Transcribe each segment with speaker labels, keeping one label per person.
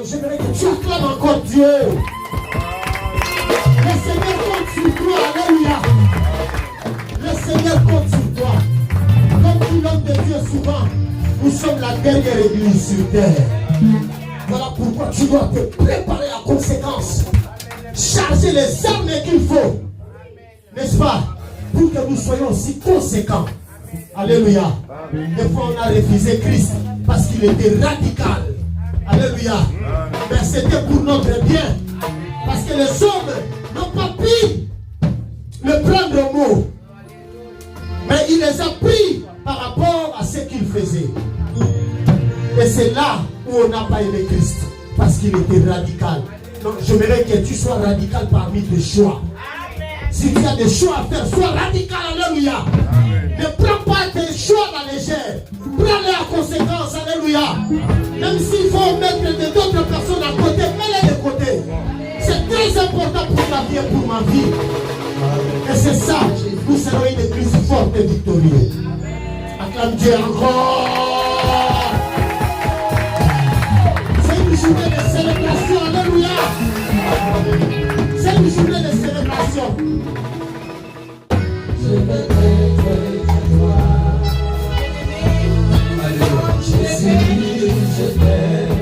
Speaker 1: j'aimerais que tu acclames encore Dieu. Le Seigneur compte sur toi, alléluia. Le Seigneur compte sur toi. Comme dit l'homme de Dieu souvent, nous sommes la dernière église sur terre. Voilà pourquoi tu dois te préparer à conséquence. Charger les armes qu'il faut. N'est-ce pas? Pour que nous soyons aussi conséquents. Alléluia. Des fois on a refusé Christ parce qu'il était radical. Alléluia. Mais c'était pour notre bien. Parce que les hommes n'ont pas pu le prendre au mot. Mais il les a pris par rapport à ce qu'il faisait. Et c'est là où on n'a pas aimé Christ. Parce qu'il était radical. Donc j'aimerais que tu sois radical parmi tes choix. Si tu as des choix à faire, sois radical, alléluia. Ne prends pas tes choix à la légère. Prends-les à conséquence, alléluia. Même s'il faut mettre d'autres personnes à côté, mets-les de côté. C'est très important pour ta vie et pour ma vie. Et c'est ça, nous serons une église forte et victorieuse. Acclame Dieu encore. C'est une journée de célébration, alléluia. C'est une journée de célébration. Je vais être à toi. Alléluia. Jésus, je t'aime.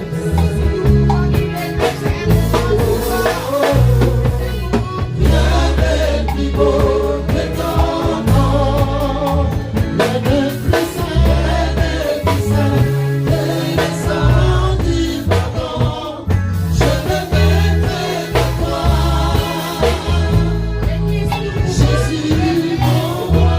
Speaker 1: Rien n'est plus beau que ton nom. Rien n'est plus saint, rien n'est plus saint que le sang du pardon. Je vais mettre à toi. Jésus, mon roi.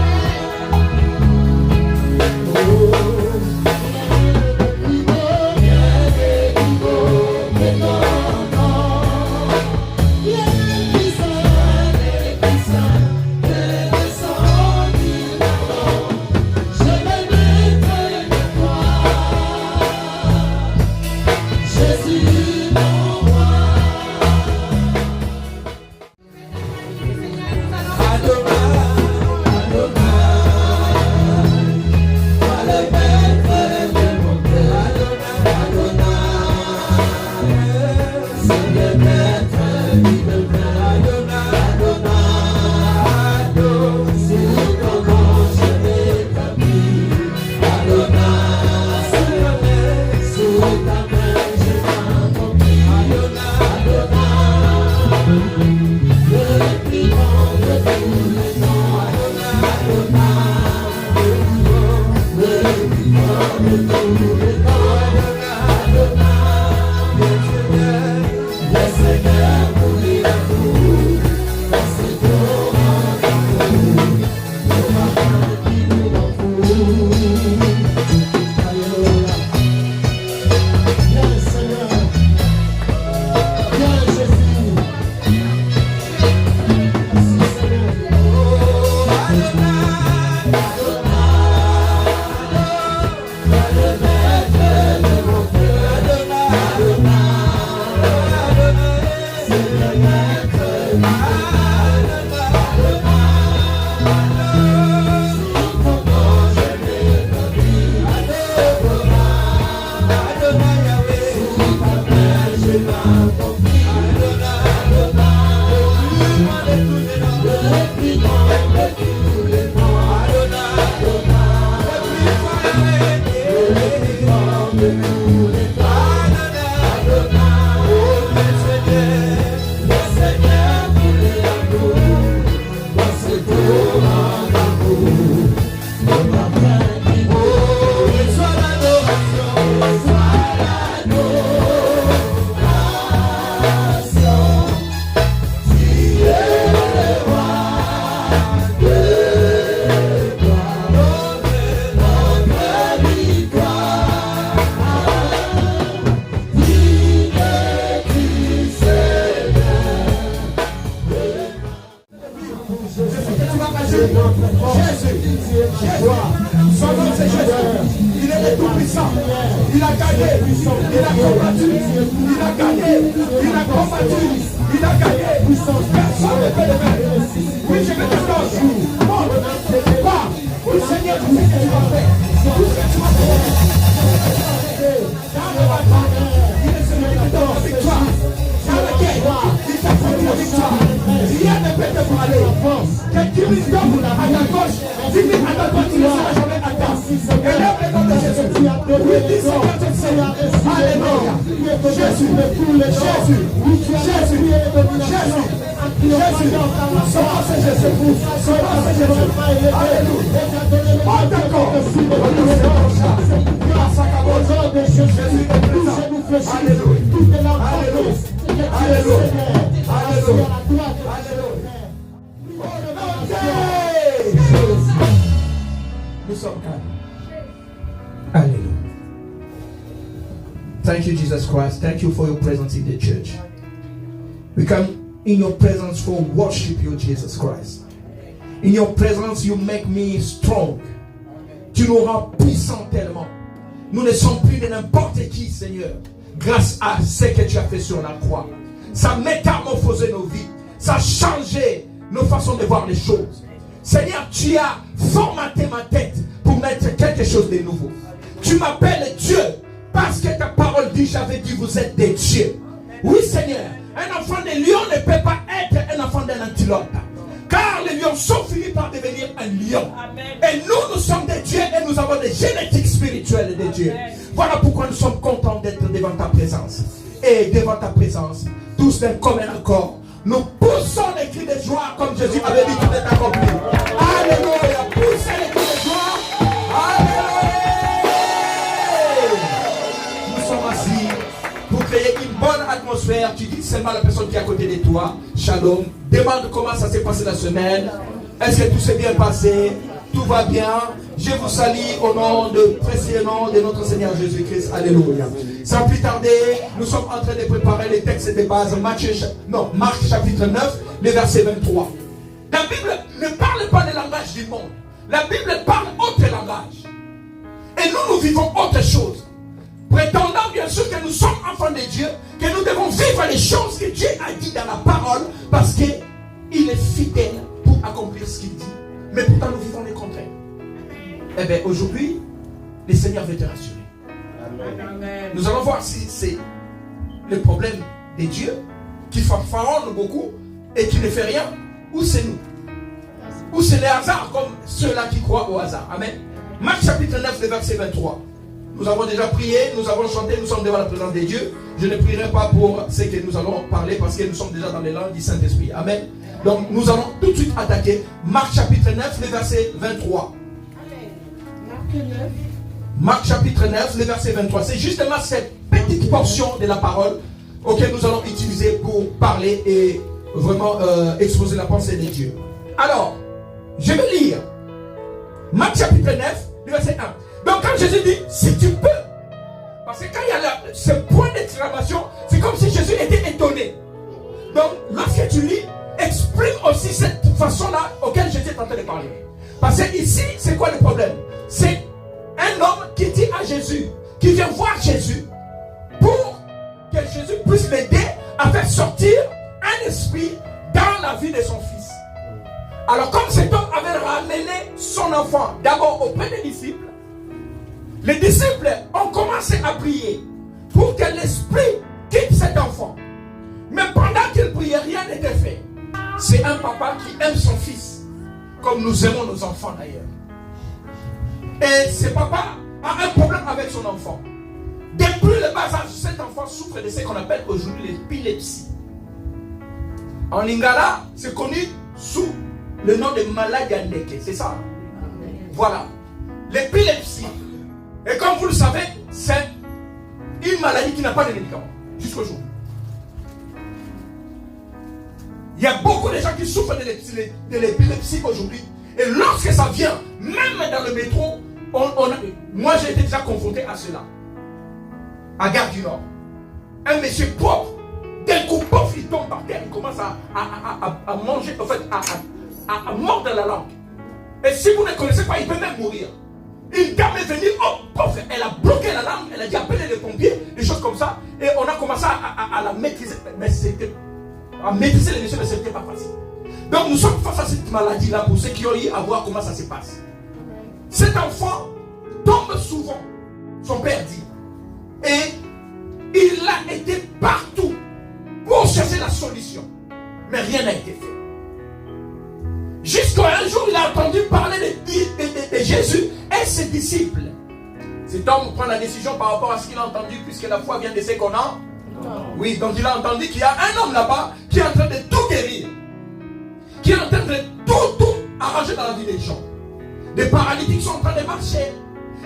Speaker 2: Il a gagné, il a combattu, il a gagné, il a combattu, il a gagné. Personne ne peut le mettre. Oui, je vais te dire, monte, va, le Seigneur, tout ce que tu vas faire, tout ce que tu vas faire. Dans le bâton, il est celui qui t'offre. Alléluia. Jésus. Nous sommes calmes. Alléluia. Thank you, Jesus Christ. Thank you for your presence in the church. We come in your presence for worship you, Jesus Christ. In your presence, you make me strong. Tu nous rends puissants tellement. Nous ne sommes plus de n'importe qui, Seigneur. Grâce à ce que tu as fait sur la croix. Ça a métamorphosé nos vies. Ça a changé nos façons de voir les choses. Seigneur, tu as formaté ma tête pour mettre quelque chose de nouveau. Tu m'appelles Dieu parce que ta parole dit, j'avais dit, vous êtes des dieux. Oui, Seigneur, un enfant de lion ne peut pas être un enfant d'un antilope. Car les lions sont finis par devenir un lion. Amen. Et nous sommes des dieux et nous avons des génétiques spirituelles de Dieu. Voilà pourquoi nous sommes contents d'être devant ta présence. Et devant ta présence, tous d'un commun accord, nous poussons les cris de joie comme Jésus avait dit tout est accompli. Alléluia. Poussez les cris de joie. Alléluia. Nous sommes assis pour créer une bonne atmosphère. Tu dis seulement à la personne qui est à côté de toi, Shalom. Demande comment ça s'est passé la semaine. Est-ce que tout s'est bien passé? Tout va bien? Je vous salue au nom de précieux nom de notre Seigneur Jésus-Christ. Alléluia. Sans plus tarder, nous sommes en train de préparer les textes de base. Marc chapitre 9, le verset 23. La Bible ne parle pas le langage du monde. La Bible parle autre langage. Et nous vivons autre chose. Prétendant bien sûr que nous sommes enfants de Dieu, que nous devons vivre les choses que Dieu a dit dans la parole, parce qu'il est fidèle pour accomplir ce qu'il dit. Mais pourtant nous vivons les contraires. Eh bien aujourd'hui, le Seigneur veut te rassurer. Amen. Nous allons voir si c'est le problème de Dieu qui fanfaronne beaucoup et qui ne fait rien, ou c'est nous. Ou c'est les hasards comme ceux-là qui croient au hasard. Amen. Marc chapitre 9, le verset 23. Nous avons déjà prié, nous avons chanté, nous sommes devant la présence de Dieu. Je ne prierai pas pour ce que nous allons parler parce que nous sommes déjà dans les langues du Saint-Esprit. Amen. Donc nous allons tout de suite attaquer Marc chapitre 9, le verset 23. Marc chapitre 9, le verset 23. C'est justement cette petite portion de la parole auquel nous allons utiliser pour parler et vraiment exposer la pensée de Dieu. Alors, je vais lire Marc chapitre 9, le verset 1. Donc quand Jésus dit, si tu peux, parce que quand il y a ce point d'exclamation, c'est comme si Jésus était étonné. Donc lorsque tu lis, exprime aussi cette façon-là auquel Jésus est en train de parler. Parce que ici, c'est quoi le problème? C'est un homme qui dit à Jésus, qui vient voir Jésus, pour que Jésus puisse l'aider à faire sortir un esprit dans la vie de son fils. Alors comme cet homme avait ramené son enfant d'abord auprès des disciples, les disciples ont commencé à prier pour que l'esprit quitte cet enfant. Mais pendant qu'ils priaient, rien n'était fait. C'est un papa qui aime son fils, comme nous aimons nos enfants d'ailleurs. Et ce papa a un problème avec son enfant. Depuis le bas âge, cet enfant souffre de ce qu'on appelle aujourd'hui l'épilepsie. En lingala, c'est connu sous le nom de maladie Andeke, c'est ça. Voilà. L'épilepsie. Et comme vous le savez, c'est une maladie qui n'a pas de médicament jusqu'aujourd'hui. Il y a beaucoup de gens qui souffrent de l'épilepsie aujourd'hui. Et lorsque ça vient, même dans le métro, moi j'ai été déjà confronté à cela. À Gare du Nord. Un monsieur pauvre, d'un coup, pauvre, il tombe par terre, il commence à manger, en fait, à mordre la langue. Et si vous ne connaissez pas, il peut même mourir. Une dame est venue, oh pauvre, elle a bloqué la langue, elle a dit appeler les pompiers, des choses comme ça, et on a commencé à la maîtriser, mais c'était, à maîtriser les messieurs, mais c'était pas facile. Donc nous sommes face à cette maladie-là pour ceux qui ont eu à voir comment ça se passe. Cet enfant tombe souvent, son père dit, et il a été partout pour chercher la solution, mais rien n'a été fait. Jusqu'à un jour, il a entendu parler de Jésus et ses disciples.
Speaker 3: Cet homme prend la décision par rapport à ce qu'il a entendu, puisque la foi vient de ce qu'on a. Oui, donc il a entendu qu'il y a un homme là-bas qui est en train de tout guérir, qui est en train de tout arranger dans la vie des gens. Les paralytiques sont en train de marcher,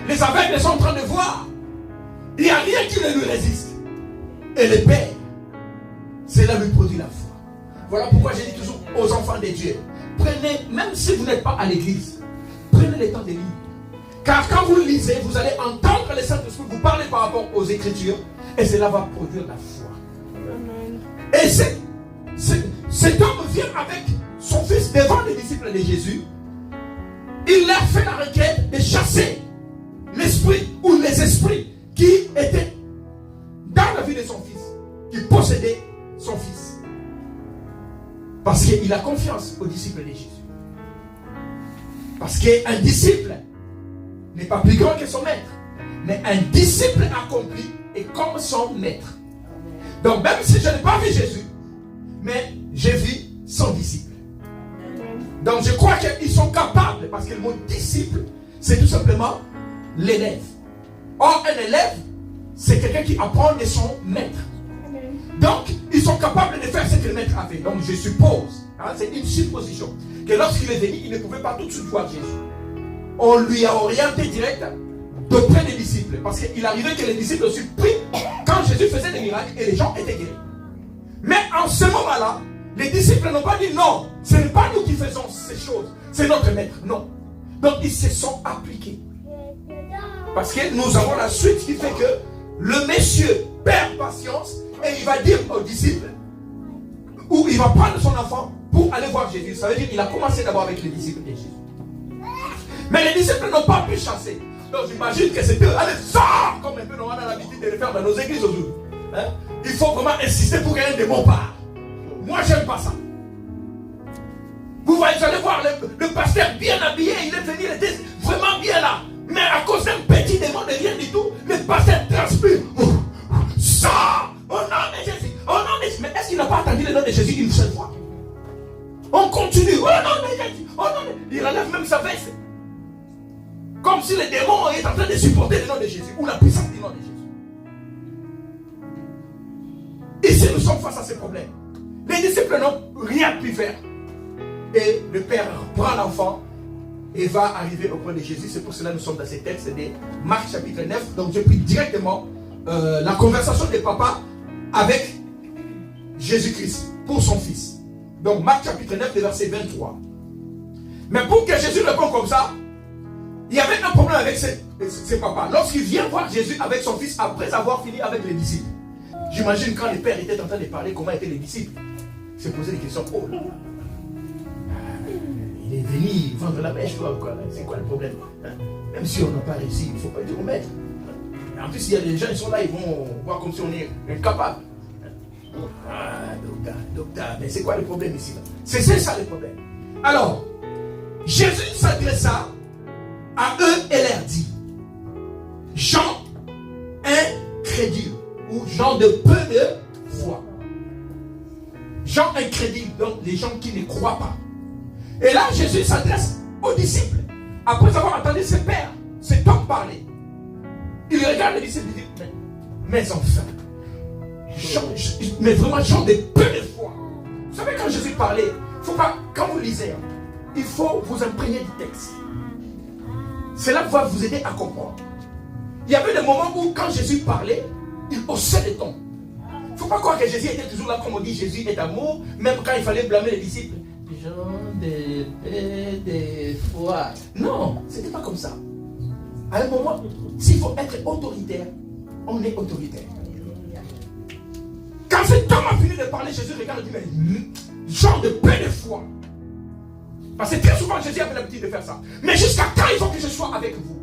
Speaker 3: les aveugles sont en train de voir. Il n'y a rien qui ne lui résiste. Et le Père, cela lui produit la foi. Voilà pourquoi je dis toujours aux enfants de Dieu, prenez, même si vous n'êtes pas à l'église, prenez le temps de lire. Car quand vous lisez, vous allez entendre le Saint-Esprit vous parler par rapport aux Écritures, et cela va produire la foi. Amen. Et cet homme vient avec son fils devant les disciples de Jésus. Il leur fait la requête de chasser l'esprit ou les esprits qui étaient dans la vie de son fils, qui possédaient son fils. Parce qu'il a confiance aux disciples de Jésus. Parce qu'un disciple n'est pas plus grand que son maître, mais un disciple accompli est comme son maître. Donc même si je n'ai pas vu Jésus, mais j'ai vu son disciple. Donc je crois qu'ils sont capables, parce que le mot disciple, c'est tout simplement l'élève. Or un élève, c'est quelqu'un qui apprend de son maître. Donc ils sont capables de faire ce que le maître a fait. Donc je suppose, c'est une supposition, que lorsqu'il est venu, il ne pouvait pas tout de suite voir Jésus. On lui a orienté direct d'auprès des disciples. Parce qu'il arrivait que les disciples aussi prient quand Jésus faisait des miracles et les gens étaient guéris. Mais en ce moment-là, les disciples n'ont pas dit non, ce n'est pas nous qui faisons ces choses, c'est notre maître. Non. Donc ils se sont appliqués. Parce que nous avons la suite qui fait que le monsieur perd patience et il va dire aux disciples, ou il va prendre son enfant pour aller voir Jésus. Ça veut dire qu'il a commencé d'abord avec les disciples de Jésus. Mais les disciples n'ont pas pu chasser. Donc j'imagine que c'était allez, sors, comme un peu on a l'habitude de le faire dans nos églises aujourd'hui. Hein? Il faut vraiment insister pour qu'il y ait un démon part. Moi j'aime pas ça. Vous voyez, vous allez voir le pasteur bien habillé, il est venu, il était vraiment bien là. Mais à cause d'un petit démon de rien du tout, le pasteur transpire. Sors au nom de Jésus. Au nom de Jésus. Mais est-ce qu'il n'a pas attendu le nom de Jésus une seule fois? On continue. Au nom de Jésus. Au nom de... Il enlève même sa veste. Comme si le démon est en train de supporter le nom de Jésus ou la puissance du nom de Jésus. Ici, nous sommes face à ces problèmes. Les disciples n'ont rien pu faire. Et le Père prend l'enfant et va arriver auprès de Jésus. C'est pour cela que nous sommes dans ces textes de Marc chapitre 9. Donc, je prie directement la conversation de papa avec Jésus-Christ pour son fils. Donc, Marc chapitre 9, verset 23. Mais pour que Jésus réponde comme ça, il y avait un problème avec ses papas. Lorsqu'il vient voir Jésus avec son fils après avoir fini avec les disciples. J'imagine quand le père était en train de parler comment étaient les disciples. Il se posait des questions. Oh là là. Il est venu vendre la mèche, quoi. C'est quoi le problème? Même si on n'a pas réussi, il ne faut pas dire au maître. En plus, il y a des gens qui sont là, ils vont voir comme si on est incapable. Ah, docteur, mais c'est quoi le problème ici? C'est ça le problème. Alors, Jésus s'adressa à eux et leur dit, gens incrédules ou gens de peu de foi. Gens incrédules, donc les gens qui ne croient pas. Et là, Jésus s'adresse aux disciples. Après avoir entendu ses pères, cet homme parler, il regarde les disciples et dit, mes enfants, mais vraiment gens de peu de foi. Vous savez, quand Jésus parlait, faut pas, quand vous lisez, il faut vous imprégner du texte. Cela va vous aider à comprendre. Il y avait des moments où quand Jésus parlait, il haussait les tons. Il ne faut pas croire que Jésus était toujours là, comme on dit, Jésus est amour, même quand il fallait blâmer les disciples. Gens de foi. Non, ce n'était pas comme ça. À un moment, s'il faut être autoritaire, on est autoritaire. Quand cet homme a fini de parler, Jésus regarde et dit, mais gens de peu de foi. Parce que très souvent, Jésus avait l'habitude de faire ça. Mais jusqu'à quand il faut que je sois avec vous?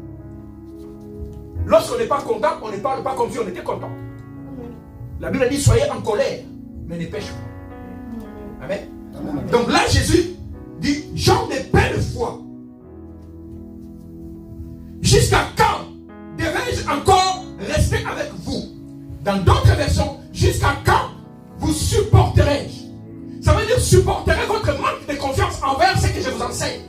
Speaker 3: Lorsqu'on n'est pas content, on ne parle pas comme si on était content. La Bible dit, soyez en colère, mais ne pêchez pas. Amen. Donc là, Jésus dit, gens de peu de foi. Jusqu'à quand devais-je encore rester avec vous? Dans d'autres versions, jusqu'à quand vous supporterai-je? Ça veut dire supporterai votre manque de confiance envers ce que je vous enseigne.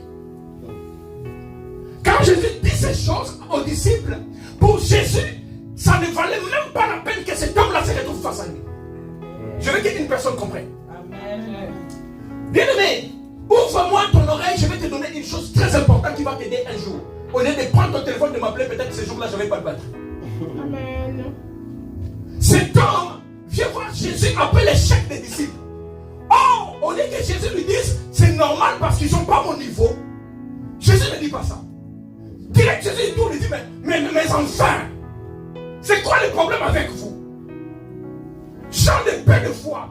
Speaker 3: Quand Jésus dit ces choses aux disciples, pour Jésus, ça ne valait même pas la peine que cet homme-là se retrouve face à lui. Je veux qu'une personne comprenne. Bien-aimé, ouvre-moi ton oreille, je vais te donner une chose très importante qui va t'aider un jour. Au lieu de prendre ton téléphone, de m'appeler, peut-être ce jour-là, je ne vais pas te battre. Amen. Cet homme vient voir Jésus après l'échec des disciples. Or, au lieu que Jésus lui dise, c'est normal parce qu'ils ne sont pas à mon niveau. Jésus ne dit pas ça. Direct, Jésus lui dit, mais mes enfants, c'est quoi le problème avec vous? Gens de peu de foi,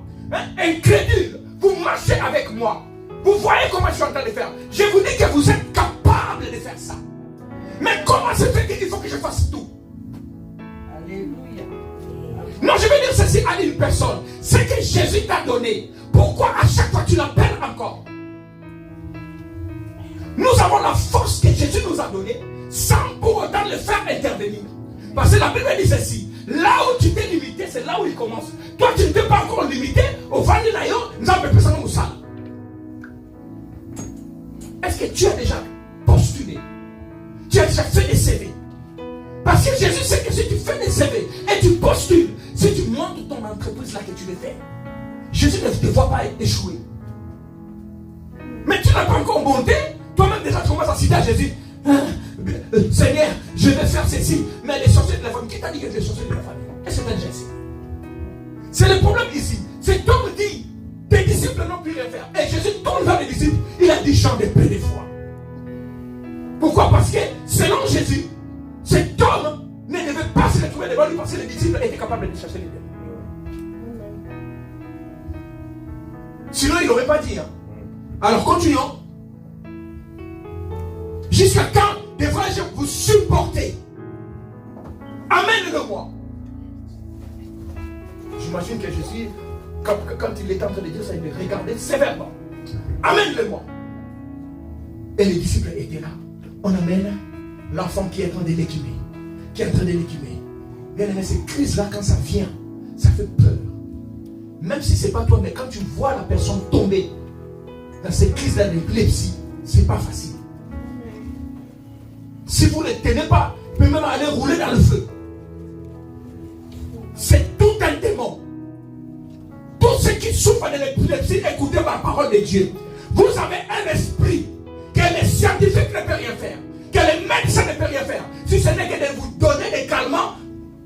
Speaker 3: incrédules, vous marchez avec moi. Vous voyez comment je suis en train de faire. Je vous dis que vous êtes capables de faire ça. Mais comment se fait qu'il faut que je fasse tout? Alléluia. Non, je vais dire ceci à une personne. Ce que Jésus t'a donné, pourquoi à chaque fois tu l'appelles encore? Nous avons la force que Jésus nous a donnée sans pour autant le faire intervenir. Parce que la Bible dit ceci. Là où tu t'es limité, c'est là où il commence. Toi, tu ne t'es pas encore limité au Vanilla, nous avons besoin de ça. Est-ce que tu as déjà postulé? Tu as déjà fait des CV? Parce que Jésus sait que si tu fais des CV et tu postules, si tu montes ton entreprise là que tu veux faire, Jésus ne te voit pas échouer. Mais tu n'as pas encore monté, toi-même déjà tu commences à citer à Jésus. Seigneur, je vais faire ceci, mais les sorciers de la famille, qui t'a dit que les sorciers de la famille? Est-ce que tu as déjà essayé? C'est le problème ici. Cet homme dit, tes disciples n'ont pu rien faire. Et Jésus tourne vers les disciples, il a dit chant de peu de foi. Pourquoi? Parce que selon Jésus, cet homme ne devait pas se retrouver devant lui parce que les disciples étaient capables de chercher les démons. Sinon, il n'aurait pas dit. Alors continuons. Jusqu'à quand devrais-je vous supporter? Amène-le-moi. J'imagine que Jésus, quand il était en train de dire ça, il le regardait sévèrement. Amène-le-moi. Et les disciples étaient là. On amène l'enfant qui est en train de l'équiper. Qui est en train de l'équiper. Bien aimé, ces crises-là, quand ça vient, ça fait peur. Même si ce n'est pas toi, mais quand tu vois la personne tomber dans ces crises d'épilepsie, ce n'est pas facile. Si vous ne les tenez pas, vous pouvez même aller rouler dans le feu. C'est tout un démon. Tous ceux qui souffrent de l'épilepsie, écoutez ma parole de Dieu. Vous avez un esprit que les scientifiques ne peuvent rien faire, que les médecins ne peuvent rien faire. Si ce n'est que de vous donner des calmants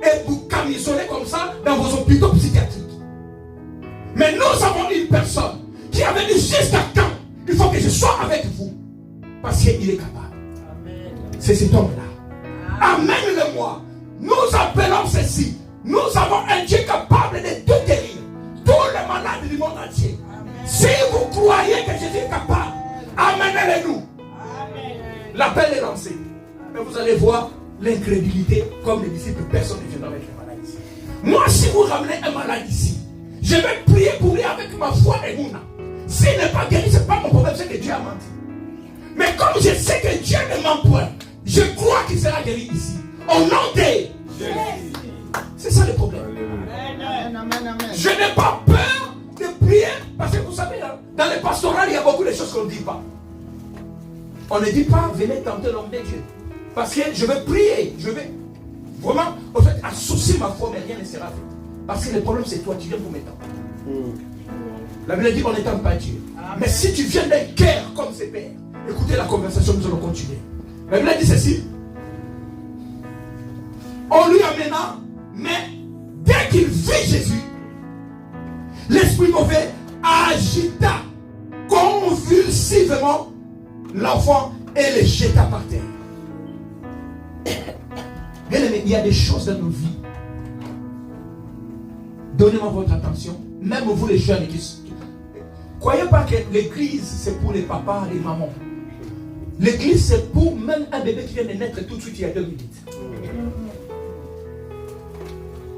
Speaker 3: et vous camisoler comme ça dans vos hôpitaux psychiatriques. Mais nous avons une personne qui avait dit jusqu'à quand il faut que je sois avec vous. Parce qu'il est capable. C'est cet homme-là. Amène-le-moi. Nous appelons ceci. Nous avons un Dieu capable de tout guérir. Tous les malades du monde entier. Si vous croyez que Jésus est capable, amenez-le-nous. L'appel est lancé. Mais vous allez voir l'incrédulité, comme les disciples, personne ne viendra avec les malades ici. Moi, si vous ramenez un malade ici, je vais prier pour lui avec ma foi et mon âme. S'il n'est pas guéri, ce n'est pas mon problème, c'est que Dieu a menti. Mais comme je sais que Dieu ne ment point, je crois qu'il sera guéri ici. Au nom de Jésus. C'est ça le problème. Je n'ai pas peur de prier, parce que vous savez, dans le pastoral, il y a beaucoup de choses qu'on ne dit pas. On ne dit pas, venez tenter l'homme de Dieu. Parce que je vais prier, je vais vraiment, en fait, associer ma foi, mais rien ne sera fait. Parce que le problème, c'est toi, tu viens pour m'étendre. La Bible dit qu'on n'étend pas Dieu. Mais si tu viens d'un cœur comme ses pères, écoutez la conversation, nous allons continuer. La Bible dit ceci. On lui amena, mais dès qu'il vit Jésus, l'esprit mauvais agita convulsivement l'enfant et le jeta par terre. Bien aimé, il y a des choses dans nos vies. Donnez-moi votre attention. Même vous les jeunes qui... Croyez pas que l'église c'est pour les papas, les mamans. L'église c'est pour même un bébé qui vient de naître tout de suite il y a 2 minutes.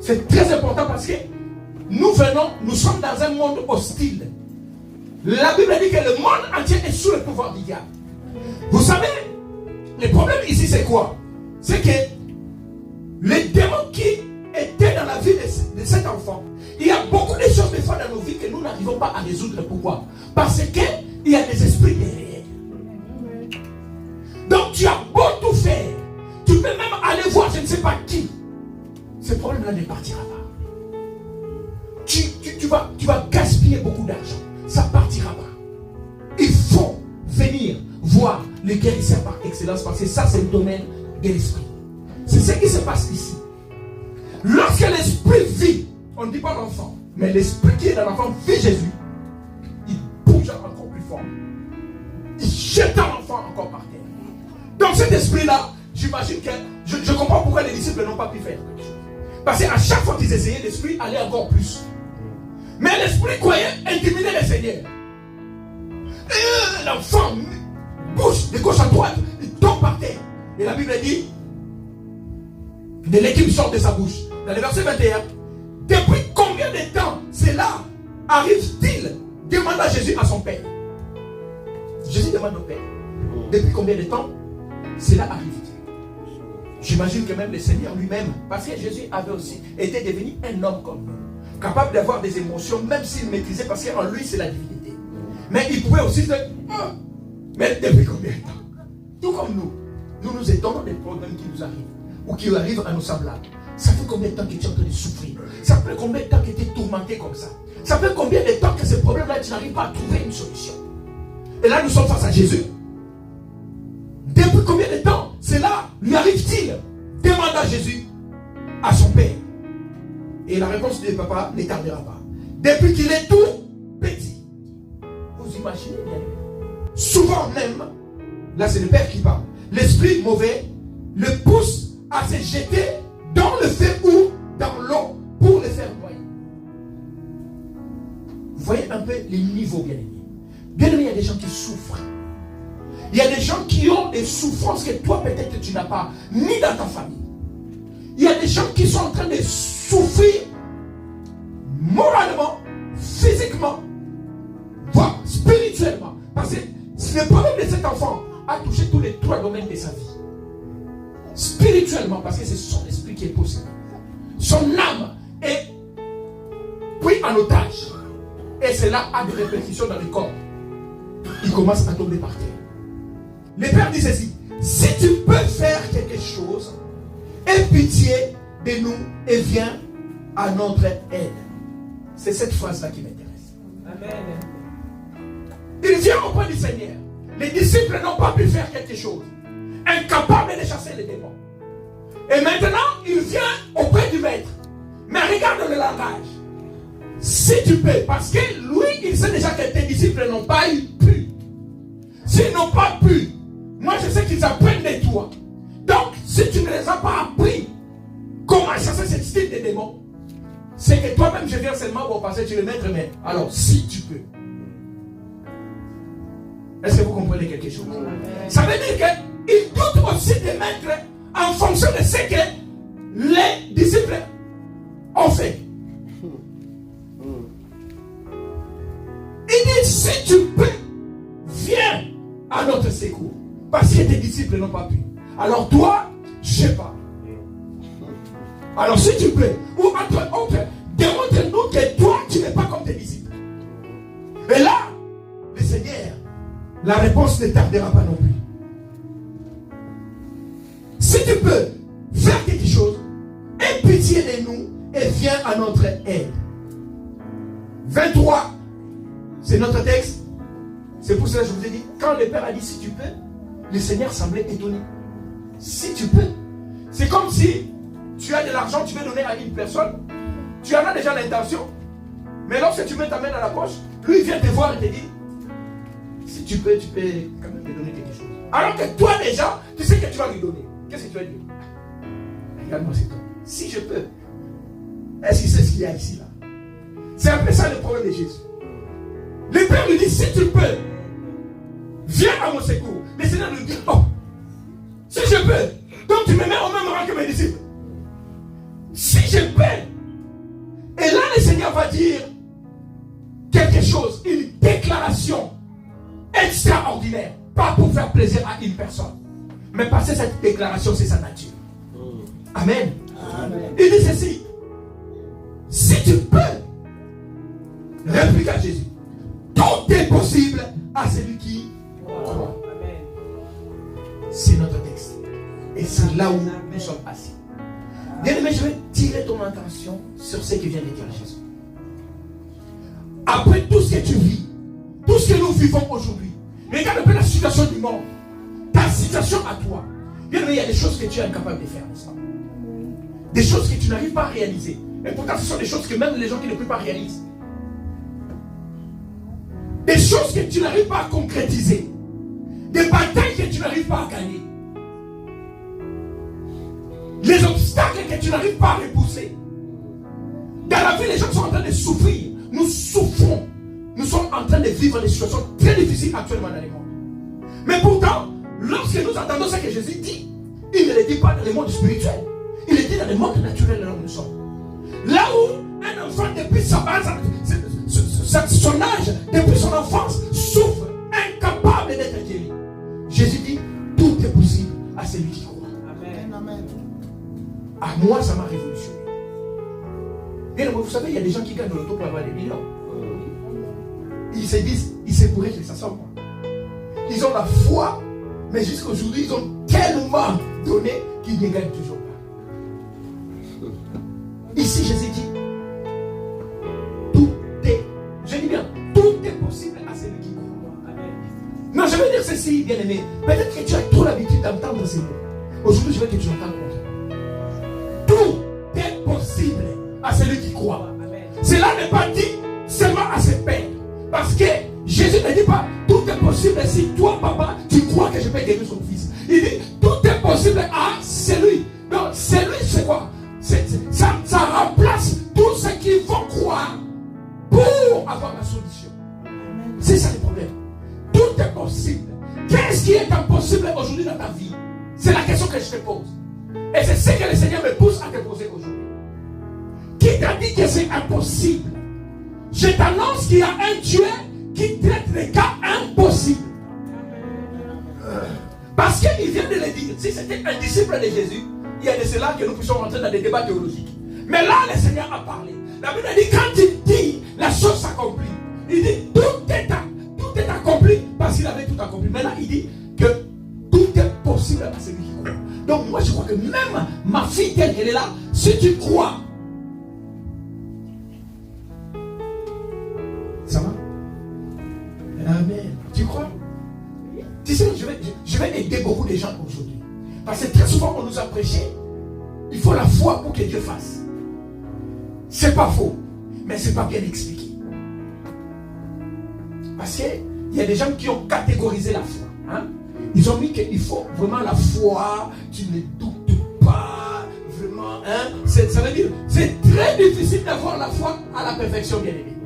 Speaker 3: C'est très important parce que nous sommes dans un monde hostile. La Bible dit que le monde entier est sous le pouvoir du diable. Vous savez, le problème ici c'est quoi? C'est que les démons qui étaient dans la vie de cet enfant, il y a beaucoup de choses des fois dans nos vies que nous n'arrivons pas à résoudre. Pourquoi? Parce qu'il y a des esprits derrière. Donc tu as beau tout faire, tu peux même aller voir je ne sais pas ce problème-là ne partira pas. Tu vas gaspiller beaucoup d'argent. Ça ne partira pas. Il faut venir voir le guérisseur par excellence parce que ça, c'est le domaine de l'esprit. C'est ce qui se passe ici. Lorsque l'esprit vit, on ne dit pas l'enfant, mais l'esprit qui est dans l'enfant vit Jésus, il bouge encore plus fort. Il jette l'enfant encore par terre. Donc cet esprit-là, j'imagine que je comprends pourquoi les disciples n'ont pas pu faire quelque chose. Parce qu'à chaque fois qu'ils essayaient, l'esprit allait encore plus. Mais l'esprit croyait intimider le Seigneur. L'enfant bouge de gauche à droite, il tombe par terre. Et la Bible dit, de l'équipe sort de sa bouche. Dans le verset 21, depuis combien de temps cela arrive-t-il? Demande à Jésus à son Père. Jésus demande au Père. Depuis combien de temps cela arrive-t-il? J'imagine que même le Seigneur lui-même, parce que Jésus avait aussi été devenu un homme comme nous, capable d'avoir des émotions, même s'il maîtrisait, parce qu'en lui c'est la divinité. Mais il pouvait aussi se dire, mais depuis combien de temps? Tout comme nous nous étonnons des problèmes qui nous arrivent, ou qui arrivent à nos semblables. Ça fait combien de temps que tu es en train de souffrir? Ça fait combien de temps que tu es tourmenté comme ça? Ça fait combien de temps que ce problème-là, tu n'arrives pas à trouver une solution? Et là, nous sommes face à Jésus. Depuis combien de temps cela lui arrive-t-il? Demande à Jésus, à son Père. Et la réponse du papa ne tardera pas. Depuis qu'il est tout petit. Vous imaginez bien? Souvent même, là c'est le Père qui parle, l'esprit mauvais le pousse à se jeter dans le feu ou dans l'eau pour le faire noyer. Vous voyez un peu les niveaux, bien-aimés. Bien-aimés, il y a des gens qui souffrent. Il y a des gens qui ont des souffrances que toi peut-être tu n'as pas, ni dans ta famille. Il y a des gens qui sont en train de souffrir moralement, physiquement, voire spirituellement. Parce que le problème de cet enfant a touché tous les trois domaines de sa vie. Spirituellement, parce que c'est son esprit qui est possédé. Son âme est prise en otage. Et cela a des répercussions dans le corps. Il commence à tomber par terre. Le Père dit ceci: si tu peux faire quelque chose, aie pitié de nous et viens à notre aide. C'est cette phrase-là qui m'intéresse. Amen. Il vient auprès du Seigneur. Les disciples n'ont pas pu faire quelque chose. Incapables de chasser les démons. Et maintenant, il vient auprès du maître. Mais regarde le langage. Si tu peux, parce que lui, il sait déjà que tes disciples n'ont pas pu. S'ils n'ont pas pu, moi je sais qu'ils apprennent de toi. Donc, si tu ne les as pas appris comment chasser ce style de démons, c'est que toi-même, je viens seulement pour passer, tu le maître, mais alors, si tu peux. Est-ce que vous comprenez quelque chose? Ça veut dire qu'il doute aussi des maîtres en fonction de ce que les disciples ont fait. Il dit, si tu peux, viens à notre secours. Parce que tes disciples n'ont pas pu. Alors toi, je ne sais pas. Alors si tu peux, ou entre autres, démontre-nous que toi, tu n'es pas comme tes disciples. Et là, le Seigneur, la réponse ne tardera pas non plus. Si tu peux faire quelque chose, aie pitié de nous et viens à notre aide. 23, c'est notre texte. C'est pour cela que je vous ai dit, quand le Père a dit si tu peux, le Seigneur semblait étonné. Si tu peux. C'est comme si tu as de l'argent, tu veux donner à une personne, tu en as déjà l'intention, mais lorsque tu mets ta main dans la poche, lui il vient te voir et te dit, si tu peux quand même me donner quelque chose. Alors que toi déjà, tu sais que tu vas lui donner. Qu'est-ce que tu vas dire? Regarde-moi, c'est toi. Si je peux. Est-ce qu'il sait ce qu'il y a ici là? C'est un peu ça le problème de Jésus. Le Père lui dit, si tu peux, viens à mon secours. Le Seigneur lui dit, oh, si je peux, donc tu me mets au même rang que mes disciples. Si je peux. Et là, le Seigneur va dire quelque chose, une déclaration extraordinaire. Pas pour faire plaisir à une personne, mais parce que cette déclaration, c'est sa nature. Amen. Amen. Il dit ceci: si tu peux, réplique à Jésus, tout est possible à celui qui croit. C'est notre texte. Et c'est là où nous sommes assis. Bien aimé, je vais attirer ton attention sur ce que vient de dire Jésus. Après tout ce que tu vis, tout ce que nous vivons aujourd'hui, regarde un peu la situation du monde, ta situation à toi. Bien aimé, il y a des choses que tu es incapable de faire, n'est-ce pas? Des choses que tu n'arrives pas à réaliser. Et pourtant, ce sont des choses que même les gens qui ne peuvent pas réaliser. Des choses que tu n'arrives pas à concrétiser. Des batailles que tu n'arrives pas à gagner. Les obstacles que tu n'arrives pas à repousser. Dans la vie, les gens sont en train de souffrir. Nous souffrons. Nous sommes en train de vivre des situations très difficiles actuellement dans le monde. Mais pourtant, lorsque nous entendons ce que Jésus dit, il ne le dit pas dans le monde spirituel. Il le dit dans le monde naturel là où nous sommes. Là où un enfant, depuis sa base, son âge, depuis son enfance, souffre, incapable d'être guéri. Jésus dit, tout est possible à celui qui croit. Amen. À moi, ça m'a révolutionné. Bien, vous savez, il y a des gens qui gagnent de l'auto pour avoir des millions. Ils se disent, il se pourrait que ça soit moi. Ils ont la foi, mais jusqu'à aujourd'hui, ils ont tellement donné qu'ils ne gagnent toujours pas. Ici, Jésus dit, je dis bien, tout est possible à celui qui croit. Non, je veux dire ceci, bien aimé. Peut-être que tu as trop l'habitude d'entendre ces mots. Aujourd'hui, je veux que tu entends le contraire. Tout est possible à celui qui croit. Cela n'est pas dit seulement à ses pères. Parce que Jésus ne dit pas tout est possible si toi, papa, tu crois que je peux guérir son fils. Il dit tout est possible à celui. Donc, celui, c'est quoi? Ça remplace tous ceux qui vont croire pour avoir la solution. C'est ça le problème. Tout est possible. Qu'est-ce qui est impossible aujourd'hui dans ta vie? C'est la question que je te pose. Et c'est ce que le Seigneur me pousse à te poser aujourd'hui. Qui t'a dit que c'est impossible? Je t'annonce qu'il y a un Dieu qui traite les cas impossibles. Parce qu'il vient de le dire. Si c'était un disciple de Jésus, il y a de cela que nous puissions rentrer dans des débats théologiques. Mais là, le Seigneur a parlé. La Bible dit, quand il dit, la chose s'accomplit. Il dit, tout est accompli parce qu'il avait tout accompli. Maintenant, il dit que tout est possible à celui qui croit. Donc, moi, je crois que même ma fille, telle qu'elle est là, si tu crois, ça va? Amen. Tu crois? Tu sais, je vais aider beaucoup de gens aujourd'hui. Parce que très souvent, on nous a prêché, il faut la foi pour que Dieu fasse. C'est pas faux, mais c'est pas bien expliqué. Parce qu'il y a des gens qui ont catégorisé la foi. Hein? Ils ont mis qu'il faut vraiment la foi, tu ne doutes pas, vraiment. Hein? Ça veut dire, c'est très difficile d'avoir la foi à la perfection, bien aimé.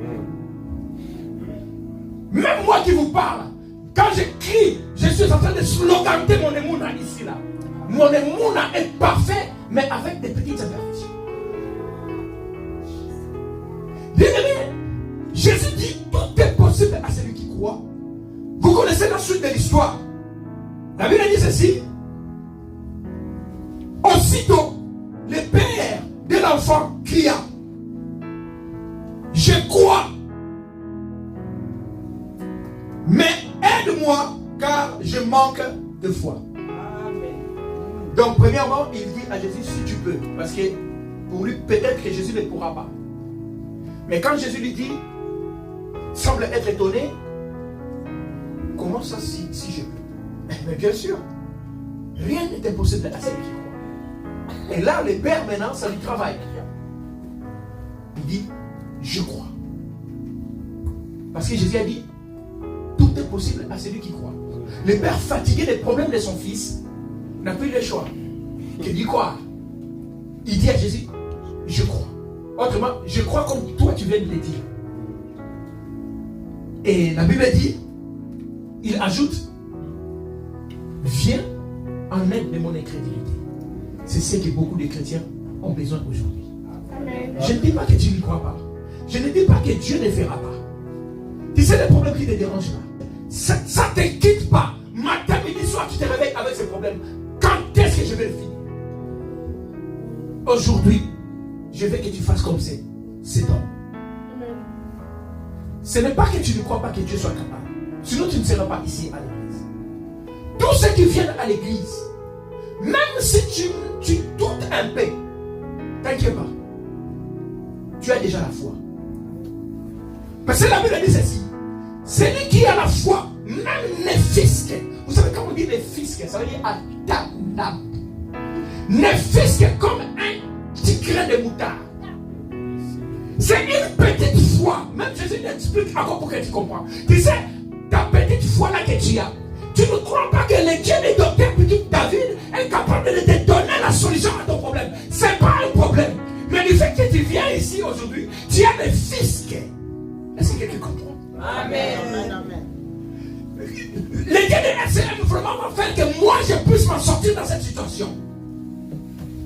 Speaker 3: Même moi qui vous parle, quand j'écris, je suis en train de sloganter mon émouna ici là. Mon émouna est parfait, mais avec des petites imperfections. Bien-aimé, Jésus dit tout est possible à celui qui croit. Vous connaissez la suite de l'histoire. La Bible dit ceci. Aussitôt, le père de l'enfant cria, je crois, mais aide-moi car je manque de foi. Donc premièrement, il dit à Jésus si tu peux, parce que pour lui peut-être que Jésus ne pourra pas. Mais quand Jésus lui dit, semble être étonné, comment ça si je peux? Mais bien sûr, rien n'est impossible à celui qui croit. Et là, le Père maintenant, ça lui travaille. Il dit, je crois. Parce que Jésus a dit, tout est possible à celui qui croit. Le Père fatigué des problèmes de son fils n'a plus le choix que d'y croire. Il dit à Jésus, je crois. Autrement, je crois comme toi tu viens de le dire. Et la Bible dit, il ajoute, viens en aide de mon incrédulité. C'est ce que beaucoup de chrétiens ont besoin aujourd'hui. Je ne dis pas que tu ne crois pas. Je ne dis pas que Dieu ne fera pas. Tu sais les problèmes qui te dérangent là. Ça ne te quitte pas. Matin, midi, soir, tu te réveilles avec ces problèmes. Quand est-ce que je vais le finir? Aujourd'hui, je veux que tu fasses comme c'est homme. Ce n'est pas que tu ne crois pas que Dieu soit capable. Sinon, tu ne seras pas ici à l'église. Tous ceux qui viennent à l'église, même si tu doutes un peu, t'inquiète pas. Tu as déjà la foi. Parce que la Bible dit ceci. Celui qui a la foi, même les fisques. Vous savez quand on dit les fisques, ça veut dire atanab. Les fisques comme un petit grain de moutarde. C'est une petite foi. Même Jésus t'explique encore pour que tu comprends. Tu sais, ta petite foi là que tu as, tu ne crois pas que le Dieu des docteurs petit David est capable de te donner la solution à ton problème. Ce n'est pas un problème. Mais le fait que tu viens ici aujourd'hui, tu as des fisques. Est-ce que quelqu'un comprend?
Speaker 4: Amen.
Speaker 3: Le Dieu de SCM vraiment m'a fait que moi je puisse m'en sortir dans cette situation.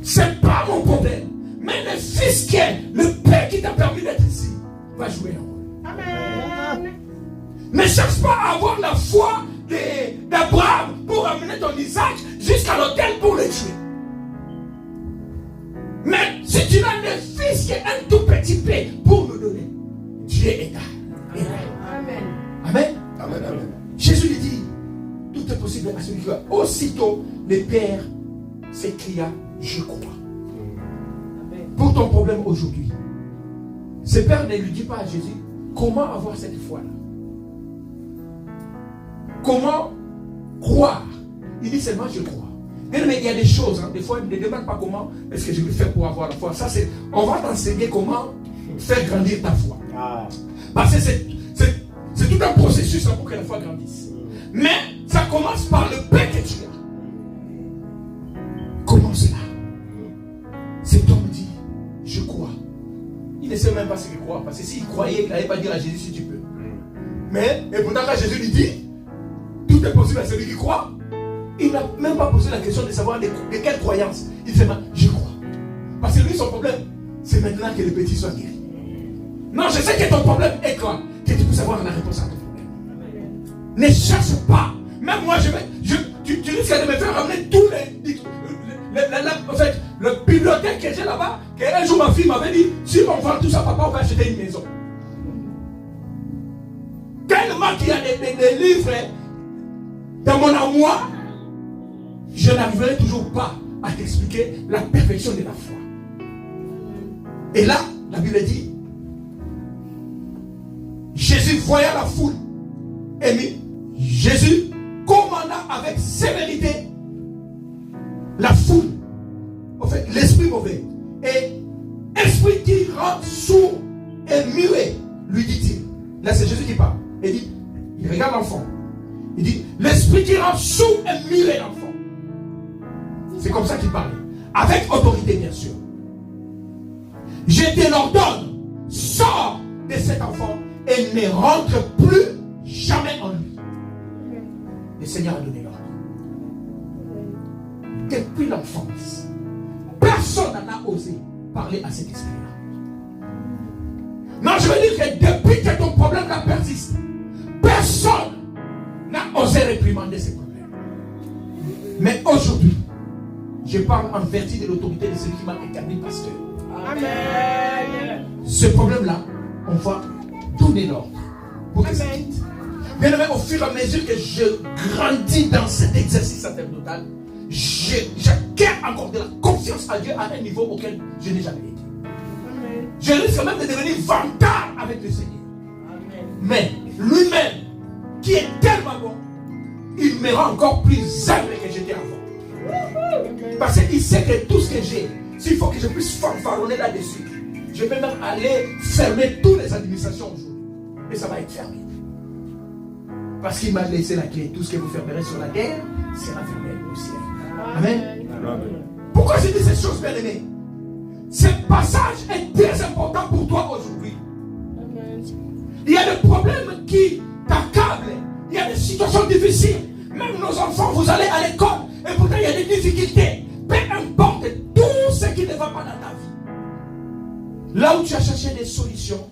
Speaker 3: Ce n'est pas mon problème. Mais le fisc, le Père qui t'a permis d'être ici, va jouer un rôle.
Speaker 4: Amen.
Speaker 3: Ne cherche pas à avoir la foi d'Abraham pour amener ton Isaac jusqu'à l'autel pour le tuer. Mais si tu as le fisc un tout petit peu pour nous donner, Dieu est égal.
Speaker 4: Amen.
Speaker 3: Amen.
Speaker 2: Amen, amen.
Speaker 3: Jésus lui dit, tout est possible à celui qui croit. Aussitôt, le Père s'écria, je crois. Pour ton problème aujourd'hui, ce Père ne lui dit pas à Jésus, comment avoir cette foi-là? Comment croire? Il dit seulement, je crois. Mais il y a des choses, des fois, il ne demande pas comment est-ce que je vais faire pour avoir la foi. Ça, on va t'enseigner comment faire grandir ta foi. Parce que c'est tout un processus pour que la foi grandisse. Mais ça commence par le pain que tu as. Commence là. Cet homme dit, je crois. Il ne sait même pas ce qu'il croit. Parce que s'il croyait, il n'allait pas dire à Jésus si tu peux. Mais, et pourtant quand Jésus lui dit, tout est possible à celui qui croit, il n'a même pas posé la question de savoir de quelle croyance. Il dit, je crois. Parce que lui, son problème, c'est maintenant que le petit soit guéri. Non, je sais que ton problème est quoi? Que tu peux avoir la réponse à ton problème. Ne cherche pas. Même moi, tu risques de me faire ramener tous en fait, le bibliothèque que j'ai là-bas, qu'un jour ma fille m'avait dit, si on vend tout ça, papa, on va acheter une maison. Tellement qu'il y a des livres dans mon armoire, je n'arriverai toujours pas à t'expliquer la perfection de la foi. Et là, la Bible dit, Jésus voyant la foule, Jésus commanda avec sévérité la foule, en fait, l'esprit mauvais, et esprit qui rend sourd et muet, lui dit-il. Là, c'est Jésus qui parle. Il dit, il regarde l'enfant. Il dit, l'esprit qui rend sourd et muet l'enfant. C'est comme ça qu'il parle. Avec autorité, bien sûr. Je te l'ordonne, sors de cet enfant et ne rentre plus jamais en lui. Le Seigneur a donné l'ordre. Depuis l'enfance, personne n'en a osé parler à cet esprit-là. Non, je veux dire que depuis que ton problème-là persiste, personne n'a osé réprimander ces problèmes. Mais aujourd'hui, je parle en vertu de l'autorité de celui qui m'a établi pasteur.
Speaker 4: Amen.
Speaker 3: Ce problème-là, on va donner l'ordre pour que ça quitte. Bien aimé, au fur et à mesure que je grandis dans cet exercice sacerdotal, j'acquiers encore de la confiance à Dieu à un niveau auquel je n'ai jamais été.
Speaker 4: Amen.
Speaker 3: Je risque même de devenir vantard avec le Seigneur.
Speaker 4: Amen.
Speaker 3: Mais lui-même, qui est tellement bon, il me rend encore plus aimé que j'étais avant. Parce qu'il sait que tout ce que j'ai, s'il faut que je puisse fanfaronner là-dessus, je vais même aller fermer toutes les administrations aujourd'hui. Et ça va être fermé. Parce qu'il m'a laissé la clé. Tout ce que vous fermerez sur la terre sera fermé au ciel. Amen.
Speaker 2: Amen.
Speaker 3: Pourquoi je dis ces choses, bien aimées? Ce passage est très important pour toi aujourd'hui. Il y a des problèmes qui t'accablent. Il y a des situations difficiles. Même nos enfants, vous allez à l'école et pourtant il y a des difficultés. Peu importe tout ce qui ne va pas dans ta vie. Là où tu as cherché des solutions,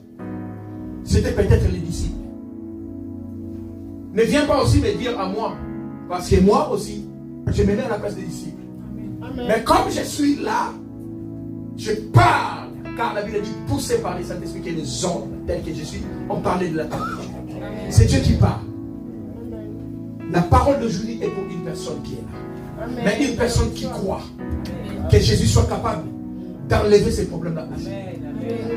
Speaker 3: c'était peut-être les disciples. Ne viens pas aussi me dire à moi, parce que moi aussi, je me mets à la place des disciples.
Speaker 4: Amen.
Speaker 3: Mais comme je suis là, je parle, car la Bible dit, poussé par les Saint-Esprit, que les hommes tels que je suis ont parlé de la parole de Dieu. C'est Dieu qui parle. La parole d'aujourd'hui est pour une personne qui est là.
Speaker 4: Amen.
Speaker 3: Mais une personne qui croit que Jésus soit capable d'enlever ces problèmes-là.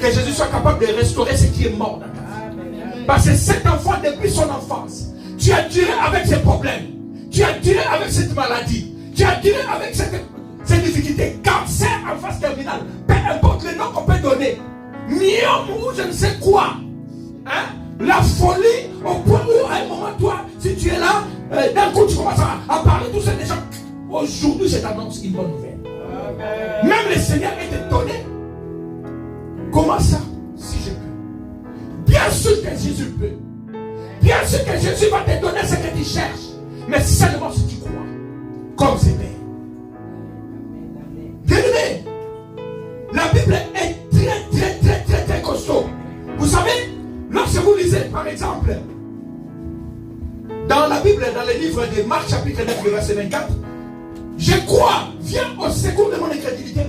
Speaker 3: Que Jésus soit capable de restaurer ce qui est mort dans ta vie. Parce que cet enfant, depuis son enfance, tu as duré avec ces problèmes. Tu as duré avec cette maladie. Tu as duré avec cette difficulté. Cancer en phase terminale. Peu importe le nom qu'on peut donner. Myome ou je ne sais quoi. Hein? La folie au point où à un moment, toi, si tu es là, d'un coup tu commences à parler tous ces gens. Aujourd'hui, je t'annonce une bonne nouvelle. Amen. Même le Seigneur est étonné. Comment ça? Si je peux. Bien sûr que Jésus peut. Bien sûr que Jésus va te donner ce que tu cherches. Mais seulement si tu crois. Comme c'est fait. Bien-aimé, la Bible est très costaud. Vous savez, lorsque vous lisez, par exemple, dans la Bible, dans le livre de Marc, chapitre 9, verset 24, je crois, viens au secours de mon incrédulité.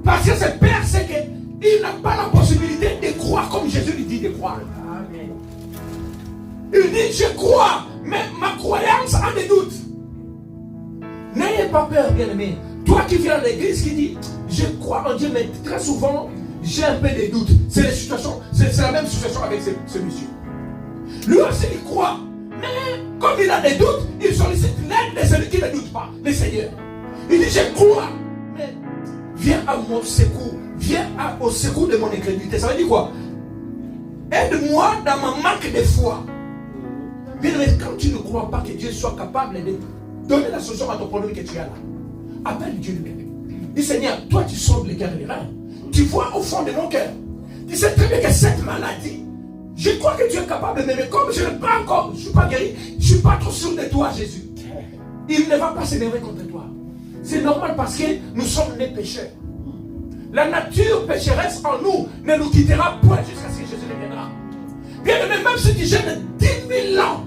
Speaker 3: Parce que ce Père sait qu'il n'a pas la possibilité de croire comme Jésus lui dit de croire. Amen. Il dit, je crois, mais ma croyance a des doutes. N'ayez pas peur, bien-aimé. Toi qui viens à l'église qui dit, je crois en Dieu, mais très souvent, j'ai un peu de doutes. C'est la même situation avec ce monsieur. Lui aussi, il croit. Mais comme il a des doutes, il sollicite l'aide de celui qui ne doute pas, le Seigneur. Il dit, je crois, mais viens à mon secours. Viens au secours de mon incrédulité. Ça veut dire quoi? Aide-moi dans ma manque de foi. Bien, mais quand tu ne crois pas que Dieu soit capable de donner la solution à ton problème que tu as là, appelle Dieu lui-même. Dis, Seigneur, toi tu sondes les cœurs et les reins. Tu vois au fond de mon cœur. Tu sais très bien que cette maladie, je crois que tu es capable de m'aimer. Comme je ne pas encore, je ne suis pas guéri, je ne suis pas trop sûr de toi, Jésus. Il ne va pas s'énerver contre toi. C'est normal parce que nous sommes nés pécheurs. La nature pécheresse en nous ne nous quittera point jusqu'à ce que Jésus reviendra. Bien aimé, même si tu gênes 10 000 ans,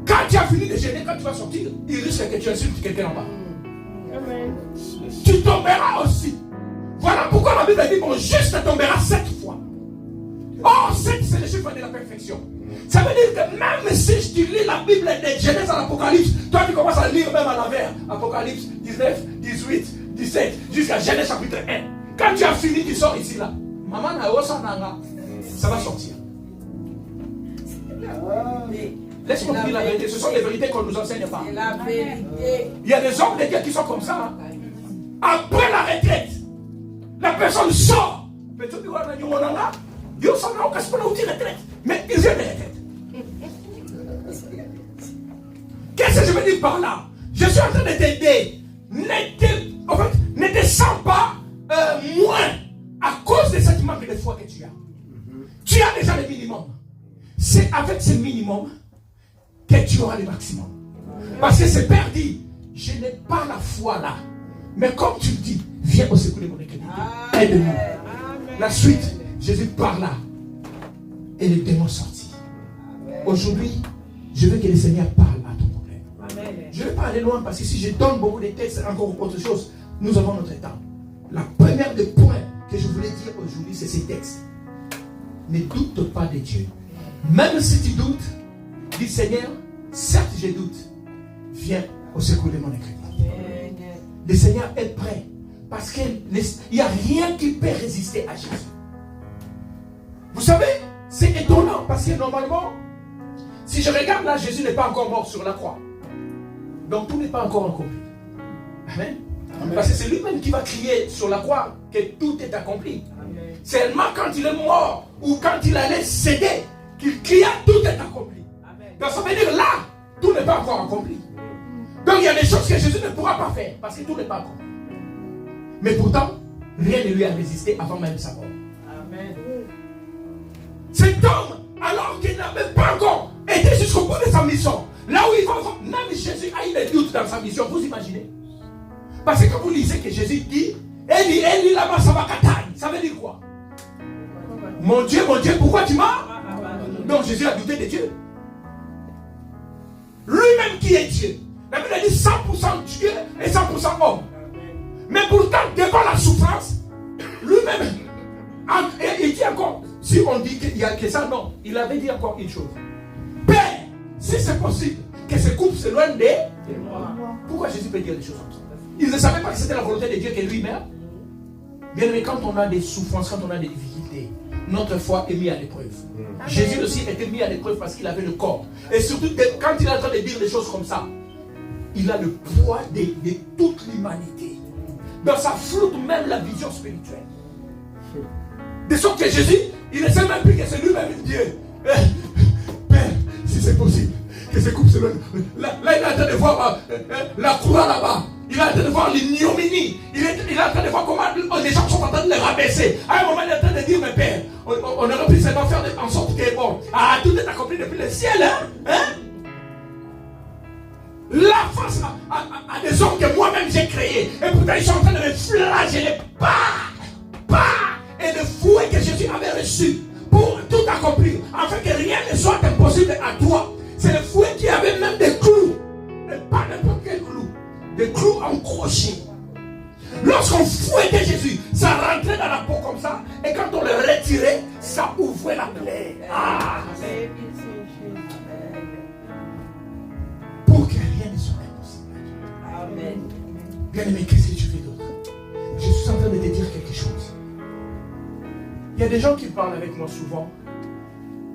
Speaker 3: quand tu as fini de gêner, quand tu vas sortir, il risque que tu insultes quelqu'un en bas. Amen. Tu tomberas aussi. Voilà pourquoi la Bible dit mon juste tombera 7 fois. Or, 7 c'est le chiffre de la perfection. Ça veut dire que même si tu lis la Bible de Genèse à l'Apocalypse, toi tu commences à lire même à l'envers. Apocalypse 19, 18, 17, jusqu'à Genèse chapitre 1. Quand tu as fini, tu sors ici là. Maman ça va sortir. Laisse-moi dire la vérité. Ce sont les vérités qu'on ne nous enseigne pas. La vérité. Il y a des hommes de Dieu qui sont comme ça. Hein. Après la retraite, la personne sort. Mais il vient de retraite. Qu'est-ce que je veux dire par là? Je suis en train de t'aider. Ne descends pas moins à cause de cette manque de foi que tu as. Tu as déjà le minimum. C'est avec ce minimum que tu auras le maximum. Parce que ce Père dit, je n'ai pas la foi là. Mais comme tu le dis, viens au secours de mon incrédulité. Aide-nous. La suite, Jésus parla. Et les démons sortis. Aujourd'hui, je veux que le Seigneur parle à ton problème. Amen. Je ne vais pas aller loin parce que si je donne beaucoup de textes, encore autre chose, nous avons notre temps. La première des points que je voulais dire aujourd'hui, c'est ces textes. Ne doute pas de Dieu. Même si tu doutes, dis Seigneur, certes je doute, viens au secours de mon incrédulité. Le Seigneur est prêt parce qu'il n'y a rien qui peut résister à Jésus. Vous savez, c'est étonnant parce que normalement, si je regarde là, Jésus n'est pas encore mort sur la croix. Donc tout n'est pas encore accompli. Amen. Amen. Parce que c'est lui-même qui va crier sur la croix que tout est accompli. Amen. Seulement quand il est mort ou quand il allait céder, qu'il cria tout est accompli. Amen. Donc ça veut dire là, tout n'est pas encore accompli. Donc il y a des choses que Jésus ne pourra pas faire parce que tout n'est pas accompli. Mais pourtant, rien ne lui a résisté avant même sa mort. Amen. Cet homme, alors qu'il n'avait pas encore été jusqu'au bout de sa mission, là où il va, même Jésus a eu des doutes dans sa mission, vous imaginez? Parce que quand vous lisez que Jésus dit, Eli lama sabachthani, ça veut dire quoi? Mon Dieu, pourquoi tu m'as? Donc Jésus a douté de Dieu. Lui-même qui est Dieu. La Bible dit 100% Dieu et 100% homme. Mais pourtant, devant la souffrance, lui-même, il dit encore, si on dit qu'il y a que ça, non, il avait dit encore une chose. Père, si c'est possible que ce couple s'éloigne de moi. Pourquoi Jésus peut dire des choses comme ça? Il ne savait pas que c'était la volonté de Dieu que lui meurt. Bien aimé, quand on a des souffrances, quand on a des difficultés, notre foi est mise à l'épreuve. Jésus aussi était mis à l'épreuve parce qu'il avait le corps. Et surtout, quand il est en train de dire des choses comme ça, il a le poids de toute l'humanité. Donc ça floute même la vision spirituelle. De sorte que Jésus, il ne sait même plus que c'est lui-même Dieu. Père, si c'est possible, que ces coupes se lèvent. Là, il est en train de voir la croix là-bas. Il est en train de voir l'ignominie. Il est en train de voir comment les gens sont en train de les rabaisser. À un moment, il est en train de dire, mais Père, on aurait pu seulement faire en sorte que, bon, tout est accompli depuis le ciel, hein? La face à des hommes que moi-même j'ai créés. Et pourtant, ils sont en train de me flageller. Et le fouet que Jésus avait reçu pour tout accomplir, afin que rien ne soit impossible à toi. C'est le fouet qui avait même des clous. Et pas n'importe quel clou. Des clous encrochés. Lorsqu'on fouettait Jésus, ça rentrait dans la peau comme ça. Et quand on le retirait, ça ouvrait la plaie. Pour que rien ne soit impossible. Amen. Bien aimé, qu'est-ce que tu fais d'autre? Je suis en train de te dire quelque chose. Il y a des gens qui parlent avec moi souvent,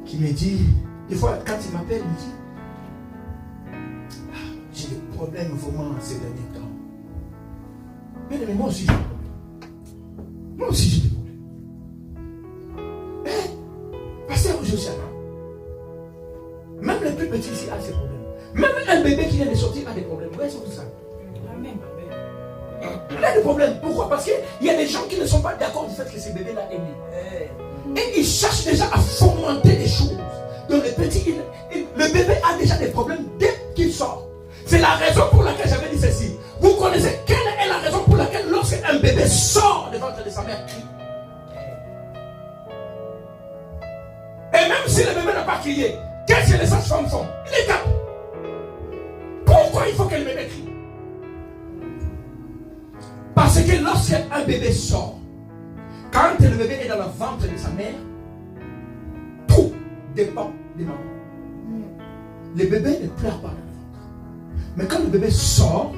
Speaker 3: qui me disent, des fois quand ils m'appellent, ils me disent, j'ai des problèmes vraiment ces derniers temps. Bien aimé, moi aussi j'ai des problèmes. Moi aussi j'ai des problèmes. Pasteur Josiana, même les plus petits ici ont ces problèmes. Même un bébé qui vient de sortir a des problèmes. Où est-ce que ça? Il a des problèmes. Pourquoi? Parce qu'il y a des gens qui ne sont pas d'accord du fait que ce bébé-là est né. Et ils cherchent déjà à fomenter des choses. Donc le bébé a déjà des problèmes dès qu'il sort. C'est la raison pour laquelle j'avais dit ceci. Vous connaissez quelle est la raison pour laquelle lorsqu'un bébé sort du ventre de sa mère, crie. Et même si le bébé n'a pas crié, qu'est-ce que les sages-femmes font? Ils les tapent. Pourquoi il faut que le bébé crie? Parce que lorsqu'un bébé sort, quand le bébé est dans le ventre de sa mère, tout dépend des mamans. Le bébé ne pleure pas dans le ventre. Mais quand le bébé sort,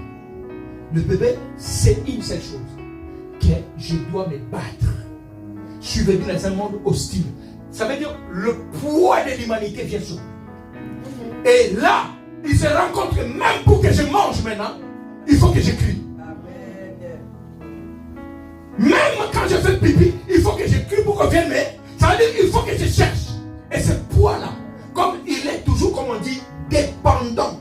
Speaker 3: le bébé sait une seule chose, que je dois me battre. Je suis venu dans un monde hostile. Ça veut dire le poids de l'humanité vient sur lui. Et là, il se rend compte que même pour que je mange maintenant, il faut que je crie. Même quand je fais pipi, il faut que je crie pour qu'on vienne, mais ça veut dire qu'il faut que je cherche. Et ce poids-là, comme il est toujours, comme on dit, dépendant.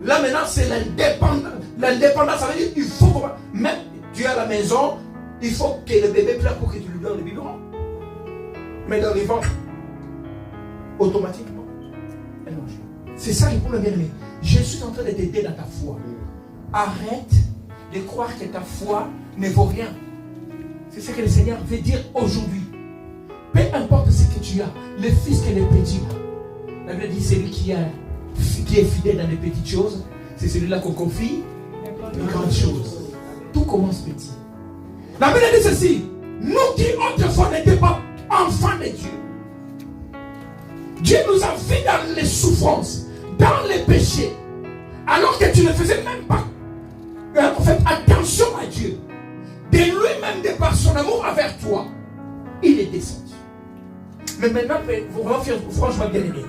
Speaker 3: Là maintenant, c'est l'indépendance. L'indépendance, ça veut dire qu'il faut que, même tu es à la maison, il faut que le bébé pleure pour que tu lui donnes le biberon. Mais dans les ventres, automatiquement, elle mange. C'est ça le problème, bien aimé. Je suis en train de t'aider dans ta foi. Arrête de croire que ta foi ne vaut rien. C'est ce que le Seigneur veut dire aujourd'hui. Peu importe ce que tu as, le fils que les petits. La Bible dit, celui qui est fidèle dans les petites choses, c'est celui-là qu'on confie les grandes choses. Tout commence petit. La Bible dit ceci, nous qui autrefois n'étions pas enfants de Dieu, Dieu nous a fait dans les souffrances, dans les péchés, alors que tu ne faisais même pas en fait, attention à Dieu. De lui-même, de par son amour envers toi, il est descendu. Mais maintenant, franchement bien aimé,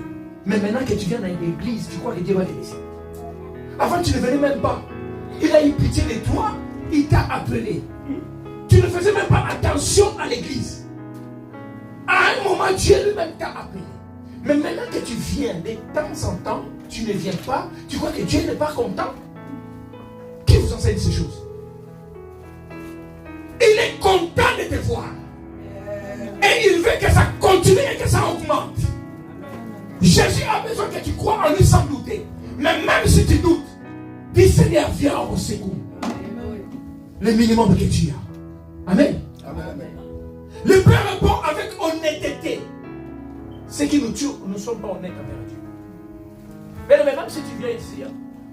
Speaker 3: mais maintenant que tu viens dans l'église, tu crois que Dieu va te laisser. Avant, tu ne venais même pas. Il a eu pitié de toi, il t'a appelé. Tu ne faisais même pas attention à l'église. À un moment, Dieu lui-même t'a appelé. Mais maintenant que tu viens de temps en temps, tu ne viens pas, tu crois que Dieu n'est pas content. Qui vous enseigne ces choses? Il est content de te voir. Et il veut que ça continue et que ça augmente. Jésus a besoin que tu crois en lui sans douter. Mais même si tu doutes, dis Seigneur, viens au secours. Le minimum que tu as. Amen. Le Père répond avec honnêteté. Ce qui nous tue, nous ne sommes pas honnêtes envers Dieu. Mais même si tu viens ici,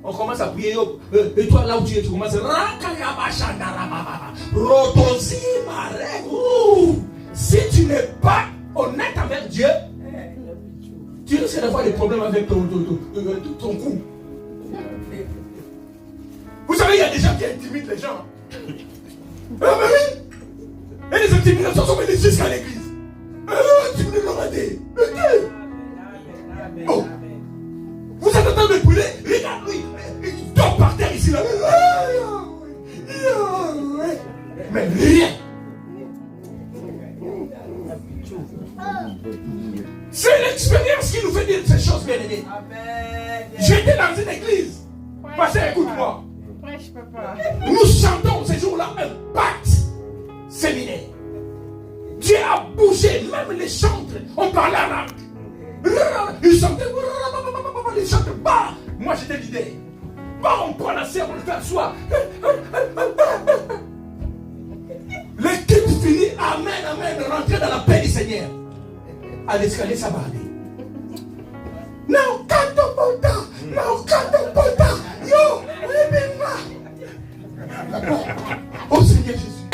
Speaker 3: on commence à prier, et toi là où tu es, tu commences à... Si tu n'es pas honnête envers Dieu, tu risques d'avoir des problèmes avec ton cou. Vous savez, il y a des gens qui intimident les gens. Ah, mais oui. intimidations sont venues jusqu'à l'église. Tu me l'as raté. Oh. Vous êtes en train de brûler. Regarde-lui. Il dort par terre ici. Là. Mais rien. C'est l'expérience qui nous fait dire ces choses, bien aimés. J'étais dans une église. Pasteur, écoute-moi. Nous chantons ces jours-là un pacte séminaire. Dieu a bougé, même les chantres, on parlait en langue. Ils chantaient, ils chantaient, bah. Moi j'étais l'idée. Bah, on prend la serre, on le fait asseoir. L'équipe finit, amen, amen, rentrer dans la paix du Seigneur. À l'escalier, ça va aller. Non, canto pota, non, canto pota, yo, oh Seigneur Jésus.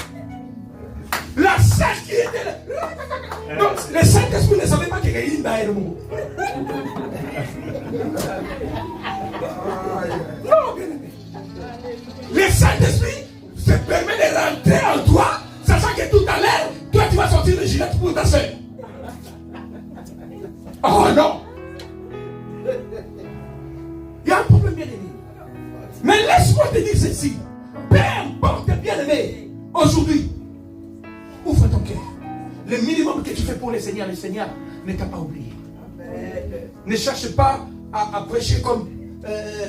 Speaker 3: La salle qui était là. Donc, les Saint-Esprit ne savaient pas qu'il y avait une dans le monde. Non, bien aimé. Les Saint-Esprit se permet de rentrer en toi, sachant que tout à l'heure, toi tu vas sortir le gilet pour ta soeur. Oh non! Il y a un problème, bien aimé. Mais laisse-moi te dire ceci. Peu importe, bien aimé, aujourd'hui, ouvre ton cœur. Le minimum que tu fais pour le Seigneur ne t'a pas oublié. Ne cherche pas à prêcher comme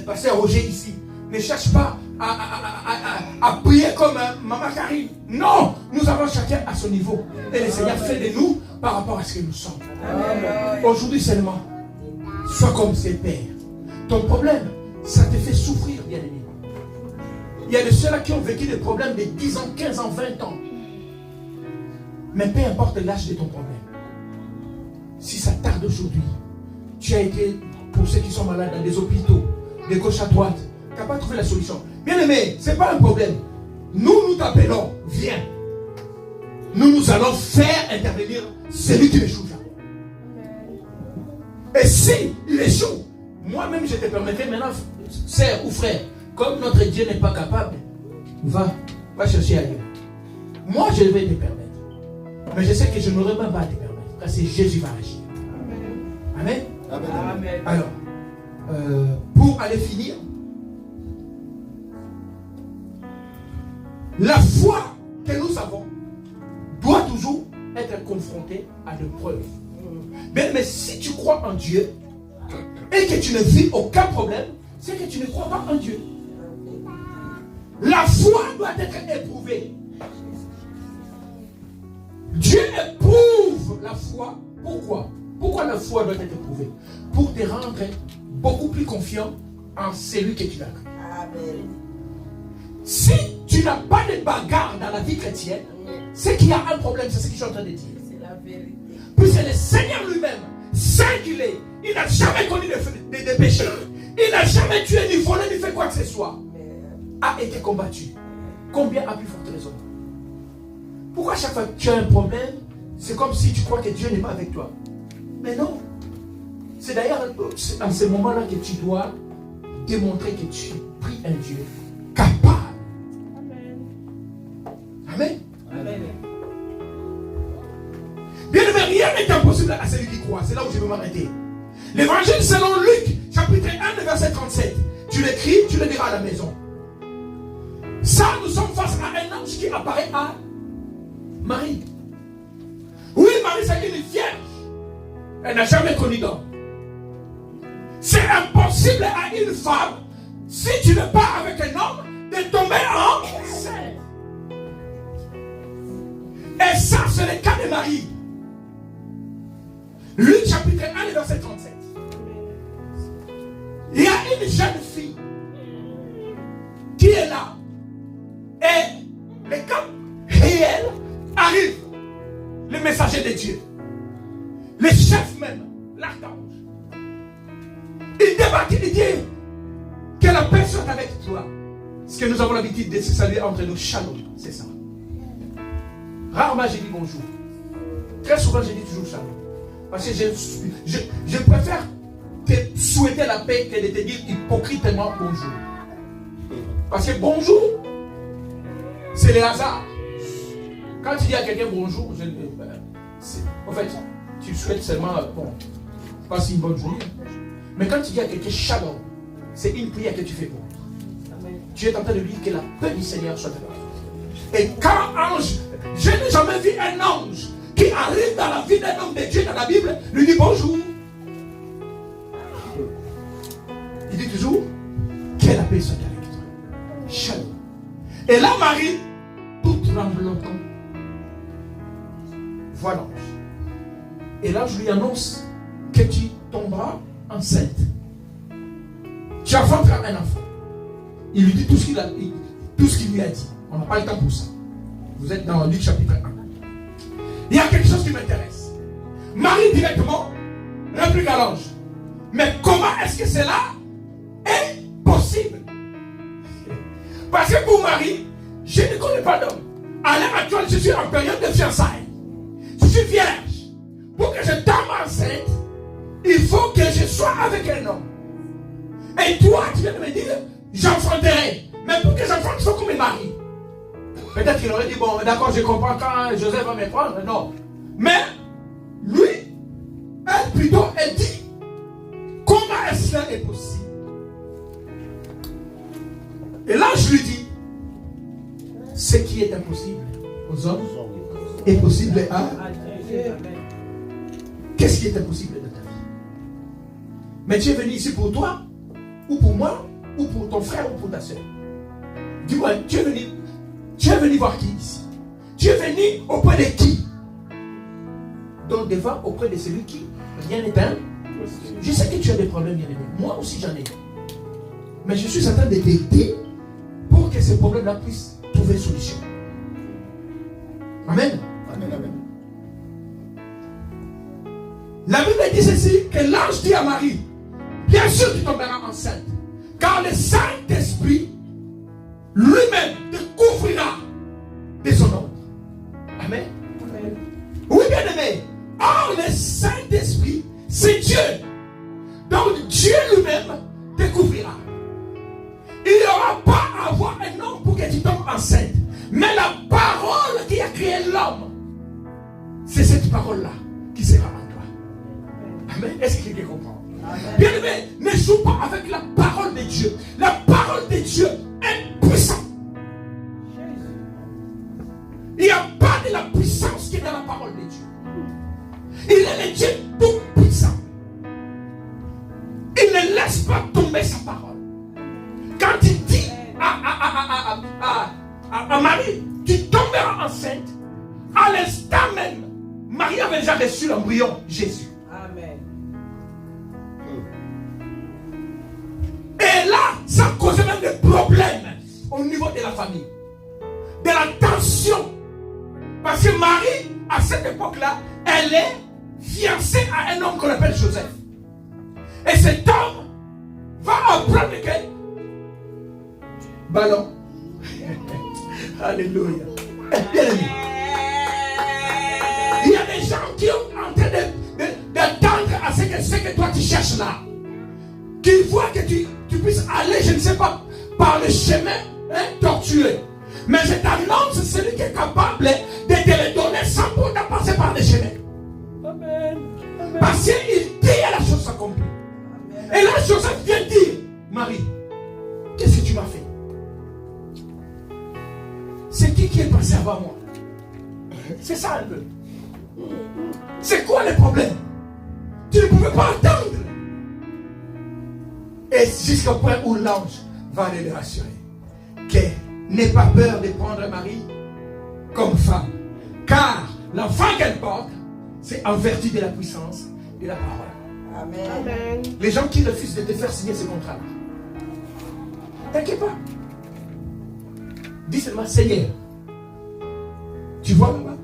Speaker 3: Pasteur Roger ici. Ne cherche pas à prier comme Maman Karine. Non, nous avons chacun à son niveau. Et le Seigneur fait de nous par rapport à ce que nous sommes. Aujourd'hui seulement, sois comme ses pères. Ton problème, ça te fait souffrir, bien aimé. Il y a de ceux-là qui ont vécu des problèmes de 10 ans, 15 ans, 20 ans. Mais peu importe l'âge de ton problème. Si ça tarde aujourd'hui, tu as été, pour ceux qui sont malades, dans des hôpitaux, de gauche à droite, tu n'as pas trouvé la solution. Bien aimé, ce n'est pas un problème. Nous t'appelons, viens. Nous allons faire intervenir celui qui échoue. Et si il échoue, moi-même je te permettrai maintenant, sœur ou frère, comme notre Dieu n'est pas capable, va chercher ailleurs. Moi je vais te permettre. Mais je sais que je n'aurai même pas à te permettre. Parce que Jésus va agir. Amen. Amen. Amen. Alors, pour aller finir, la foi que nous avons doit toujours être confrontée à des preuves. Mais si tu crois en Dieu et que tu ne vis aucun problème, c'est que tu ne crois pas en Dieu. La foi doit être éprouvée. Dieu éprouve la foi. Pourquoi? Pourquoi la foi doit être éprouvée? Pour te rendre beaucoup plus confiant en celui que tu as cru. Amen. Si tu n'as pas de bagarre dans la vie chrétienne, c'est qu'il y a un problème, c'est ce que je suis en train de dire. C'est la vérité. Puisque le Seigneur lui-même, saint qu'il est, il n'a jamais connu de péché. Il n'a jamais tué, ni volé, ni fait quoi que ce soit. A été combattu. Combien a plus forte raison? Pourquoi chaque fois que tu as un problème, c'est comme si tu crois que Dieu n'est pas avec toi? Mais non. C'est d'ailleurs en ce moment-là que tu dois démontrer que tu pries un Dieu capable. Amen. Amen. Bien aimé, rien n'est impossible à celui qui croit. C'est là où je veux m'arrêter. L'évangile selon Luc, chapitre 1, verset 37. Tu l'écris, tu le diras à la maison. Ça, nous sommes face à un ange qui apparaît à Marie. Oui, Marie, c'est une vierge. Elle n'a jamais connu d'homme. C'est impossible à une femme, si tu ne pars avec un homme, de tomber enceinte. Et ça, c'est le cas de Marie. Luc chapitre 1, verset 37. Il y a une jeune fille qui est là. Et le camp réel arrive. Le messager de Dieu. Le chef même, l'archange. Il débat, il dit que la paix soit avec toi. Ce que nous avons l'habitude de se saluer entre nous, shalom, c'est ça. Rarement j'ai dit bonjour. Très souvent j'ai dit toujours shalom. Parce que je préfère te souhaiter la paix que de te dire hypocritement bonjour. Parce que bonjour, c'est le hasard. Quand tu dis à quelqu'un bonjour, en fait, tu souhaites seulement, passe une bonne journée. Mais quand tu dis à quelqu'un shalom, c'est une prière que tu fais pour lui. Tu es en train de lui dire que la paix du Seigneur soit avec lui. Et quand ange, je n'ai jamais vu un ange qui arrive dans la vie d'un homme de Dieu dans la Bible, lui dit bonjour. Il dit toujours que la paix soit avec toi. Shalom. Et là, Marie, tout tremblotant, voit l'ange. Et l'ange lui annonce que tu tomberas enceinte. Tu enfanteras un enfant. Il lui dit tout ce qu'il lui a dit. On n'a pas le temps pour ça. Vous êtes dans Luc chapitre 1. Il y a quelque chose qui m'intéresse. Marie directement réplique à l'ange. Mais comment est-ce que cela est possible? Parce que pour Marie, je ne connais pas d'homme. À l'heure actuelle, je suis en période de fiançailles. Je suis vierge. Pour que je tombe enceinte, il faut que je sois avec un homme. Et toi, tu viens de me dire, j'enfanterai. Mais pour que j'enfante, il faut qu'on me marie. Peut-être qu'il aurait dit, bon, d'accord, je comprends quand Joseph va me prendre. Non. Mais, lui, elle dit, comment est-ce que cela est possible? Et là, je lui dis, ce qui est impossible aux hommes est possible à Dieu. Qu'est-ce qui est impossible dans ta vie? Mais tu es venu ici pour toi, ou pour moi, ou pour ton frère, ou pour ta soeur. Dis-moi, tu es venu voir qui ici? Tu es venu auprès de qui? Donc devant, auprès de celui qui rien n'est un. Je sais que tu as des problèmes, bien aimé. Moi aussi j'en ai. Mais je suis en train de t'aider pour que ces problèmes-là puissent trouver solution. Amen. Amen, amen. La Bible dit ceci, que l'ange dit à Marie, bien sûr tu tomberas enceinte, car le Saint-Esprit lui-même te couvrira de son ombre. Amen. Amen. Oui, bien aimé. Or, le Saint-Esprit, c'est Dieu. Donc, Dieu lui-même te couvrira. Il n'y aura pas à avoir un homme pour que tu tombes enceinte. Mais la parole qui a créé l'homme, c'est cette parole-là qui sera en toi. Amen. Est-ce que quelqu'un comprend? Bien aimé, ne joue pas avec la parole de Dieu. La parole de Dieu est puissante. Il n'y a pas de la puissance qui est dans la parole de Dieu. Il est le Dieu tout puissant. Il ne laisse pas tomber sa parole. Quand il dit à Marie, tu tomberas enceinte, à l'instant même, Marie avait déjà reçu l'embryon Jésus.
Speaker 4: Amen.
Speaker 3: Et là, ça causait même des problèmes au niveau de la famille, de la tension. Parce que Marie, à cette époque-là, elle est fiancée à un homme qu'on appelle Joseph. Et cet homme va apprendre que ballon. Alléluia. Il y a des gens qui sont en train d'attendre à ce que toi tu cherches là. Qu'ils voient que tu puisses aller, je ne sais pas, par le chemin tortueux. Mais je t'annonce celui qui est capable de te le donner sans pourtant passer par les chemins.
Speaker 4: Amen. Amen.
Speaker 3: Parce qu'il dit à la chose s'accomplit. Et là, Joseph vient dire, Marie, qu'est-ce que tu m'as fait? C'est qui est passé avant moi? C'est ça un peu. C'est quoi le problème? Tu ne pouvais pas attendre. Et jusqu'au point où l'ange va aller le rassurer. Que n'aie pas peur de prendre Marie comme femme. Car l'enfant qu'elle porte, c'est en vertu de la puissance de la parole.
Speaker 4: Amen. Amen.
Speaker 3: Les gens qui refusent de te faire signer ce contrat-là, t'inquiète pas. Dis seulement, Seigneur, tu vois là-bas,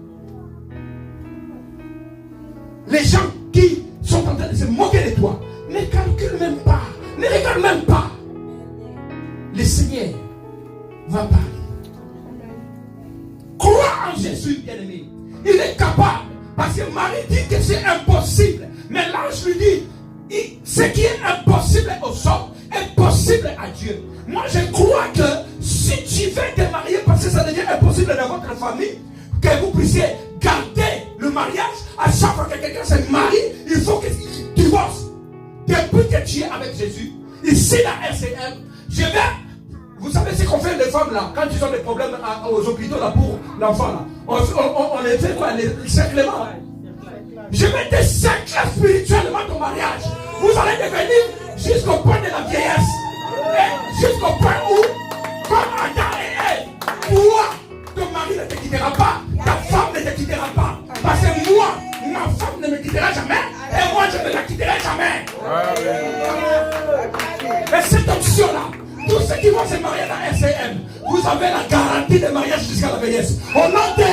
Speaker 3: les gens qui sont en train de se moquer de toi, ne calculent même pas, ne regardent même pas. Le Seigneur va parler. Crois en Jésus, bien-aimé. Il est capable. Parce que Marie dit que c'est impossible. Mais l'ange lui dit, ce qui est impossible aux hommes est possible à Dieu. Moi, je crois que si tu veux te marier parce que ça devient impossible dans votre famille, que vous puissiez garder le mariage. À chaque fois que quelqu'un se marie, il faut qu'il divorce. Depuis que tu es avec Jésus, ici la RCM, je vais. Vous savez ce qu'on fait les femmes là, quand ils ont des problèmes aux hôpitaux là pour l'enfant là. On les fait quoi? Les sacrements. Je vais te sacrer spirituellement ton mariage. Vous allez devenir jusqu'au point de la vieillesse. Et jusqu'au point où, comme Adam et Ève, toi, ton mari ne te quittera pas, ta femme ne te quittera pas. Parce que moi, ma femme ne me quittera jamais, et moi je ne la quitterai jamais. Et cette option-là, tous ceux qui vont se marier dans la RCM, vous avez la garantie de mariage jusqu'à la vieillesse. Au nom de...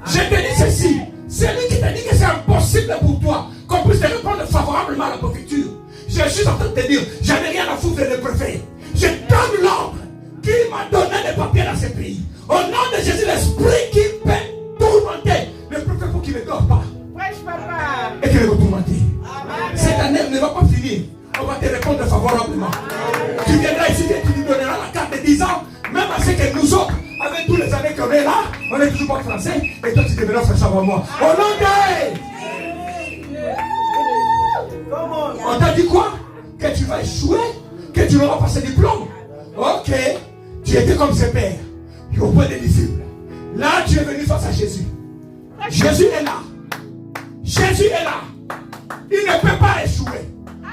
Speaker 3: Je te dis ceci, celui qui t'a dit que c'est impossible pour toi qu'on puisse te répondre favorablement à la confiture. Je suis en train de te dire, je n'ai rien à foutre de préfet. Je donne l'ordre qui m'a donné les papiers dans ce pays. Au nom de Jésus, l'esprit qui peut tourmenter le préfet pour qu'il ne dort pas. Et qu'il va tourmenter. Cette année ne va pas finir. On va te répondre favorablement. Tu viendras ici et tu nous donneras la carte de 10 ans, même à ce que nous autres, avec tous les années qu'on est là, on n'est toujours pas français, et toi tu deviendras français avant moi. Au nom de... On t'a dit quoi? Que tu vas échouer? Que tu n'auras pas ce diplôme? Ok, tu étais comme ses pères, il n'y a pas de disciples. Là, tu es venu face à Jésus. Jésus est là. Jésus est là. Il ne peut pas échouer.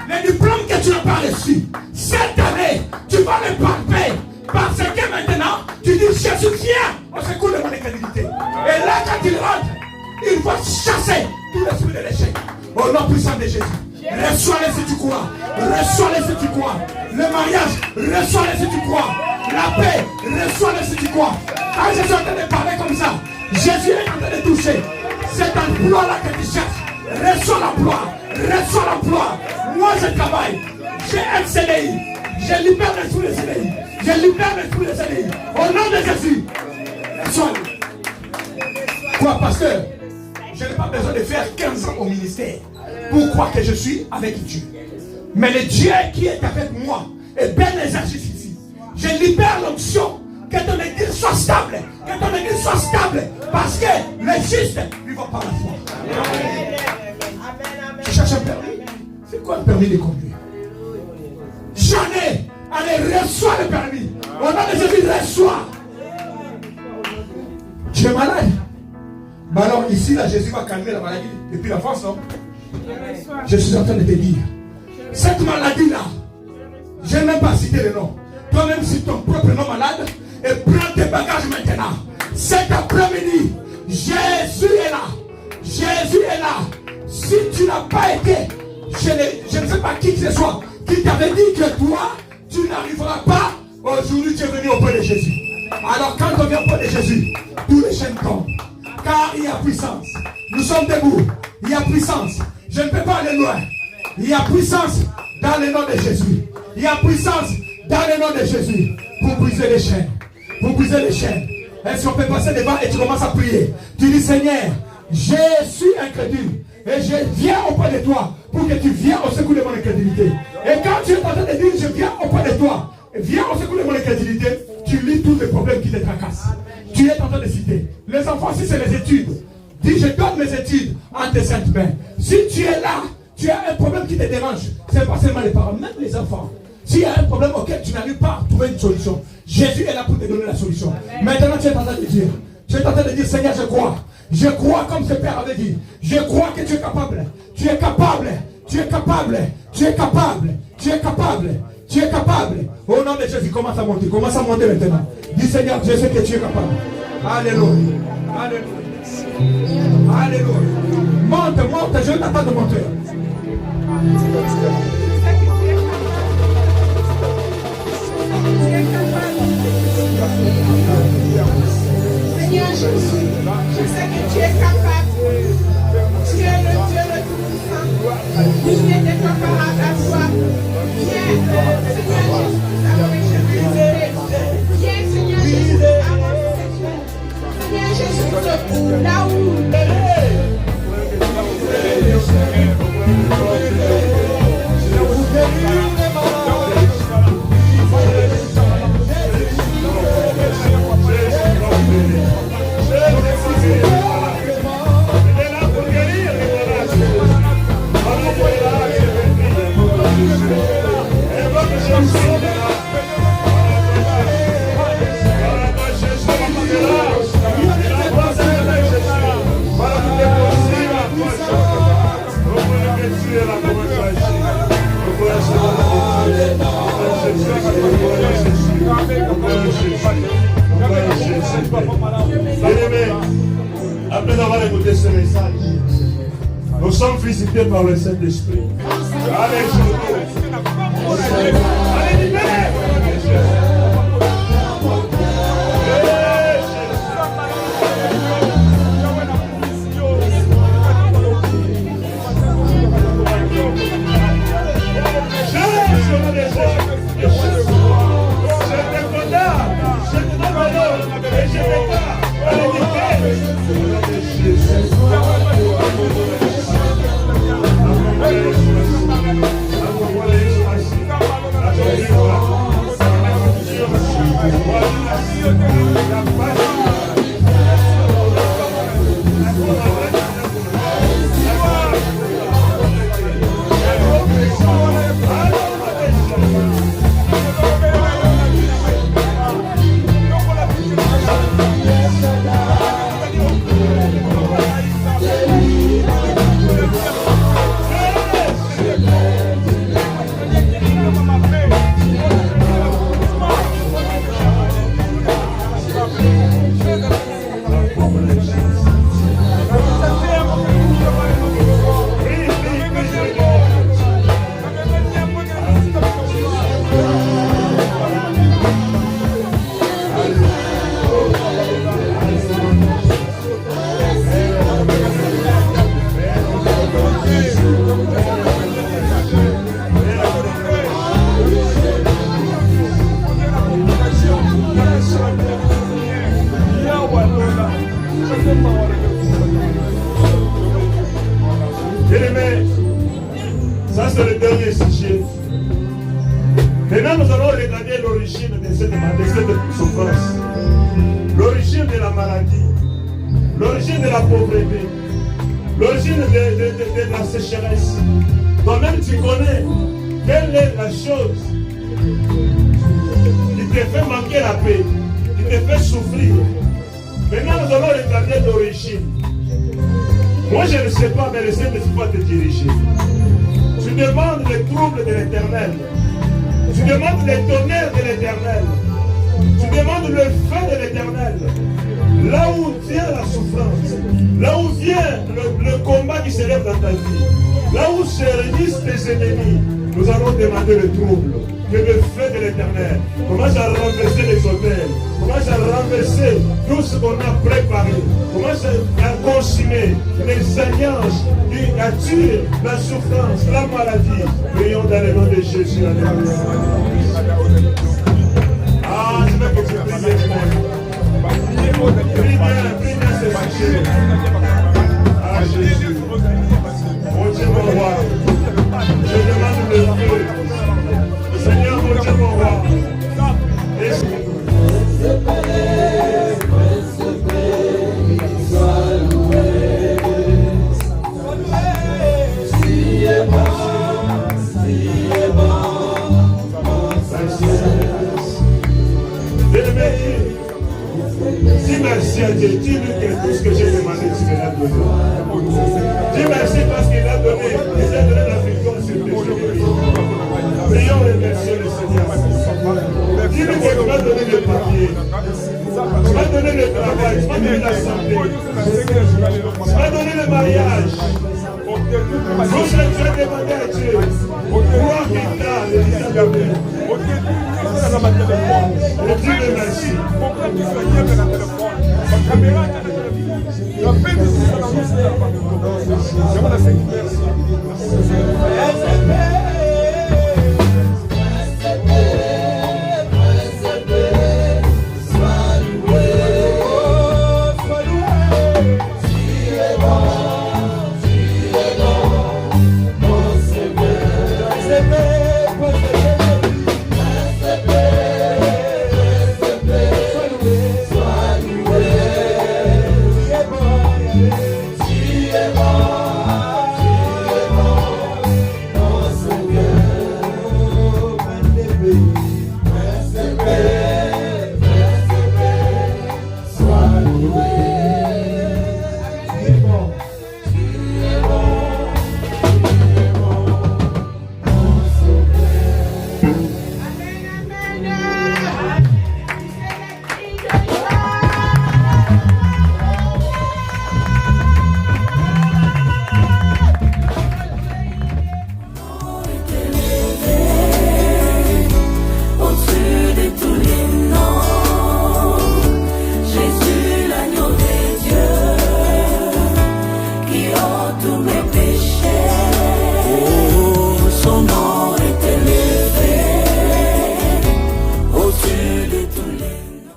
Speaker 3: Le diplôme que tu n'as pas reçu, cette année, tu vas le palper. Parce que maintenant, tu dis Jésus, viens au secours de mon incrédulité. Et là, quand il rentre, il va chasser tout l'esprit de l'échec. Au nom puissant de Jésus. Reçois-le si tu crois. Reçois-le si tu crois. Le mariage, reçois-le si tu crois. La paix, reçois-le si tu crois. Quand je suis en train de parler comme ça, Jésus est en train de toucher. Cet emploi-là que tu cherches. Reçois l'emploi. Reçois l'emploi. Moi, je travaille. J'ai un CDI. Je libère l'esprit de CDI. Je libère l'esprit de CDI. Au nom de Jésus. Reçois-le. Quoi, pasteur? Je n'ai pas besoin de faire 15 ans au ministère pour croire que je suis avec Dieu. Mais le Dieu qui est avec moi est bien exercice ici. Je libère l'option que ton église soit stable. Que ton église soit stable. Parce que le juste vivra par la foi. Je cherche un permis. C'est quoi un permis de conduire? J'en ai. Allez, reçois le permis. Au nom de Jésus, reçois. Tu es malade? Bah alors ici, là, Jésus va calmer la maladie depuis la France, non? Je suis en train de te dire, cette maladie-là, je n'ai même pas cité le nom. Toi-même, cite ton propre nom malade et prends tes bagages maintenant. Cet après-midi, Jésus est là. Jésus est là. Si tu n'as pas été, je ne sais pas qui que ce soit, qui t'avait dit que toi, tu n'arriveras pas, aujourd'hui tu es venu auprès de Jésus. Alors quand on vient auprès de Jésus, tous les chaînes tombent. Car il y a puissance. Nous sommes debout. Il y a puissance. Je ne peux pas aller loin. Il y a puissance dans le nom de Jésus. Il y a puissance dans le nom de Jésus. Pour briser les chaînes. Pour briser les chaînes. Est-ce qu'on peut passer devant et tu commences à prier? Tu dis Seigneur, je suis incrédule. Et je viens auprès de toi pour que tu viennes au secours de mon incrédulité. Et quand tu es en train de dire je viens auprès de toi, viens au secours de mon incrédulité, tu lis tous les problèmes qui te tracassent. Tu es en train de citer. Les enfants, si c'est les études, dis je donne mes études en tes saintes mains. Si tu es là, tu as un problème qui te dérange. C'est pas seulement les parents, même les enfants. S'il y a un problème auquel tu n'arrives pas à trouver une solution, Jésus est là pour te donner la solution. Maintenant, tu es en train de dire, Seigneur, je crois. Je crois comme ce Père avait dit. Je crois que tu es capable. Tu es capable. Tu es capable. Tu es capable. Tu es capable. Tu es capable. Au nom de Jésus, commence à monter. Commence à monter maintenant. Dis Seigneur, je sais que tu es capable. Alléluia. Alléluia. Alléluia. Monte, monte. Je t'attends de monter.
Speaker 5: Seigneur Jésus, je sais que tu es capable. Tu es le Dieu le Tout-Puissant. Il n'est pas comparable à toi. Viens, Seigneur Jésus, à mon chemin. Viens, Seigneur Jésus, à mon chemin. Seigneur Jésus, secours là où
Speaker 2: Après avoir écouté ce message, nous sommes visités par le Saint-Esprit. Allez, allez, libérez. Ça c'est le dernier sujet. Maintenant nous allons regarder l'origine de cette souffrance. L'origine de la maladie. L'origine de la pauvreté. L'origine de la sécheresse. Toi-même tu connais quelle est la chose qui te fait manquer la paix, qui te fait souffrir. Maintenant nous allons regarder l'origine. Moi je ne sais pas, mais le Saint-Esprit va te diriger. Tu demandes les troubles de l'Éternel. Tu demandes les tonnerres de l'Éternel. Tu demandes le feu de l'Éternel. Là où vient la souffrance, là où vient le combat qui se lève dans ta vie, là où se réunissent tes ennemis, nous allons demander le trouble. Que le feu de l'Éternel commence à renverser les hôtels, commence à renverser tout ce qu'on a préparé, commence à consumer les alliances qui attirent la souffrance, la maladie. Prions dans le nom de Jésus. Ah, je veux que tu pries bien. Prie bien ce sujet. Ah, Jésus. Mon Dieu, mon roi. Je demande le feu. Seigneur, mon Dieu, mon roi. Dis merci à Dieu. Dis-lui que tout ce que j'ai demandé, tu me l'as donné. Dis merci parce qu'il a donné. Il a donné la victoire sur tes ennemis. Prions et remercions le Seigneur. Dis-lui que tu m'as donné le papier. Tu m'as donné le travail. Tu m'as donné la santé. Tu m'as donné le mariage. Tout ce que tu as demandé à Dieu. Crois qu'il t'a donné. Et Dieu le merci.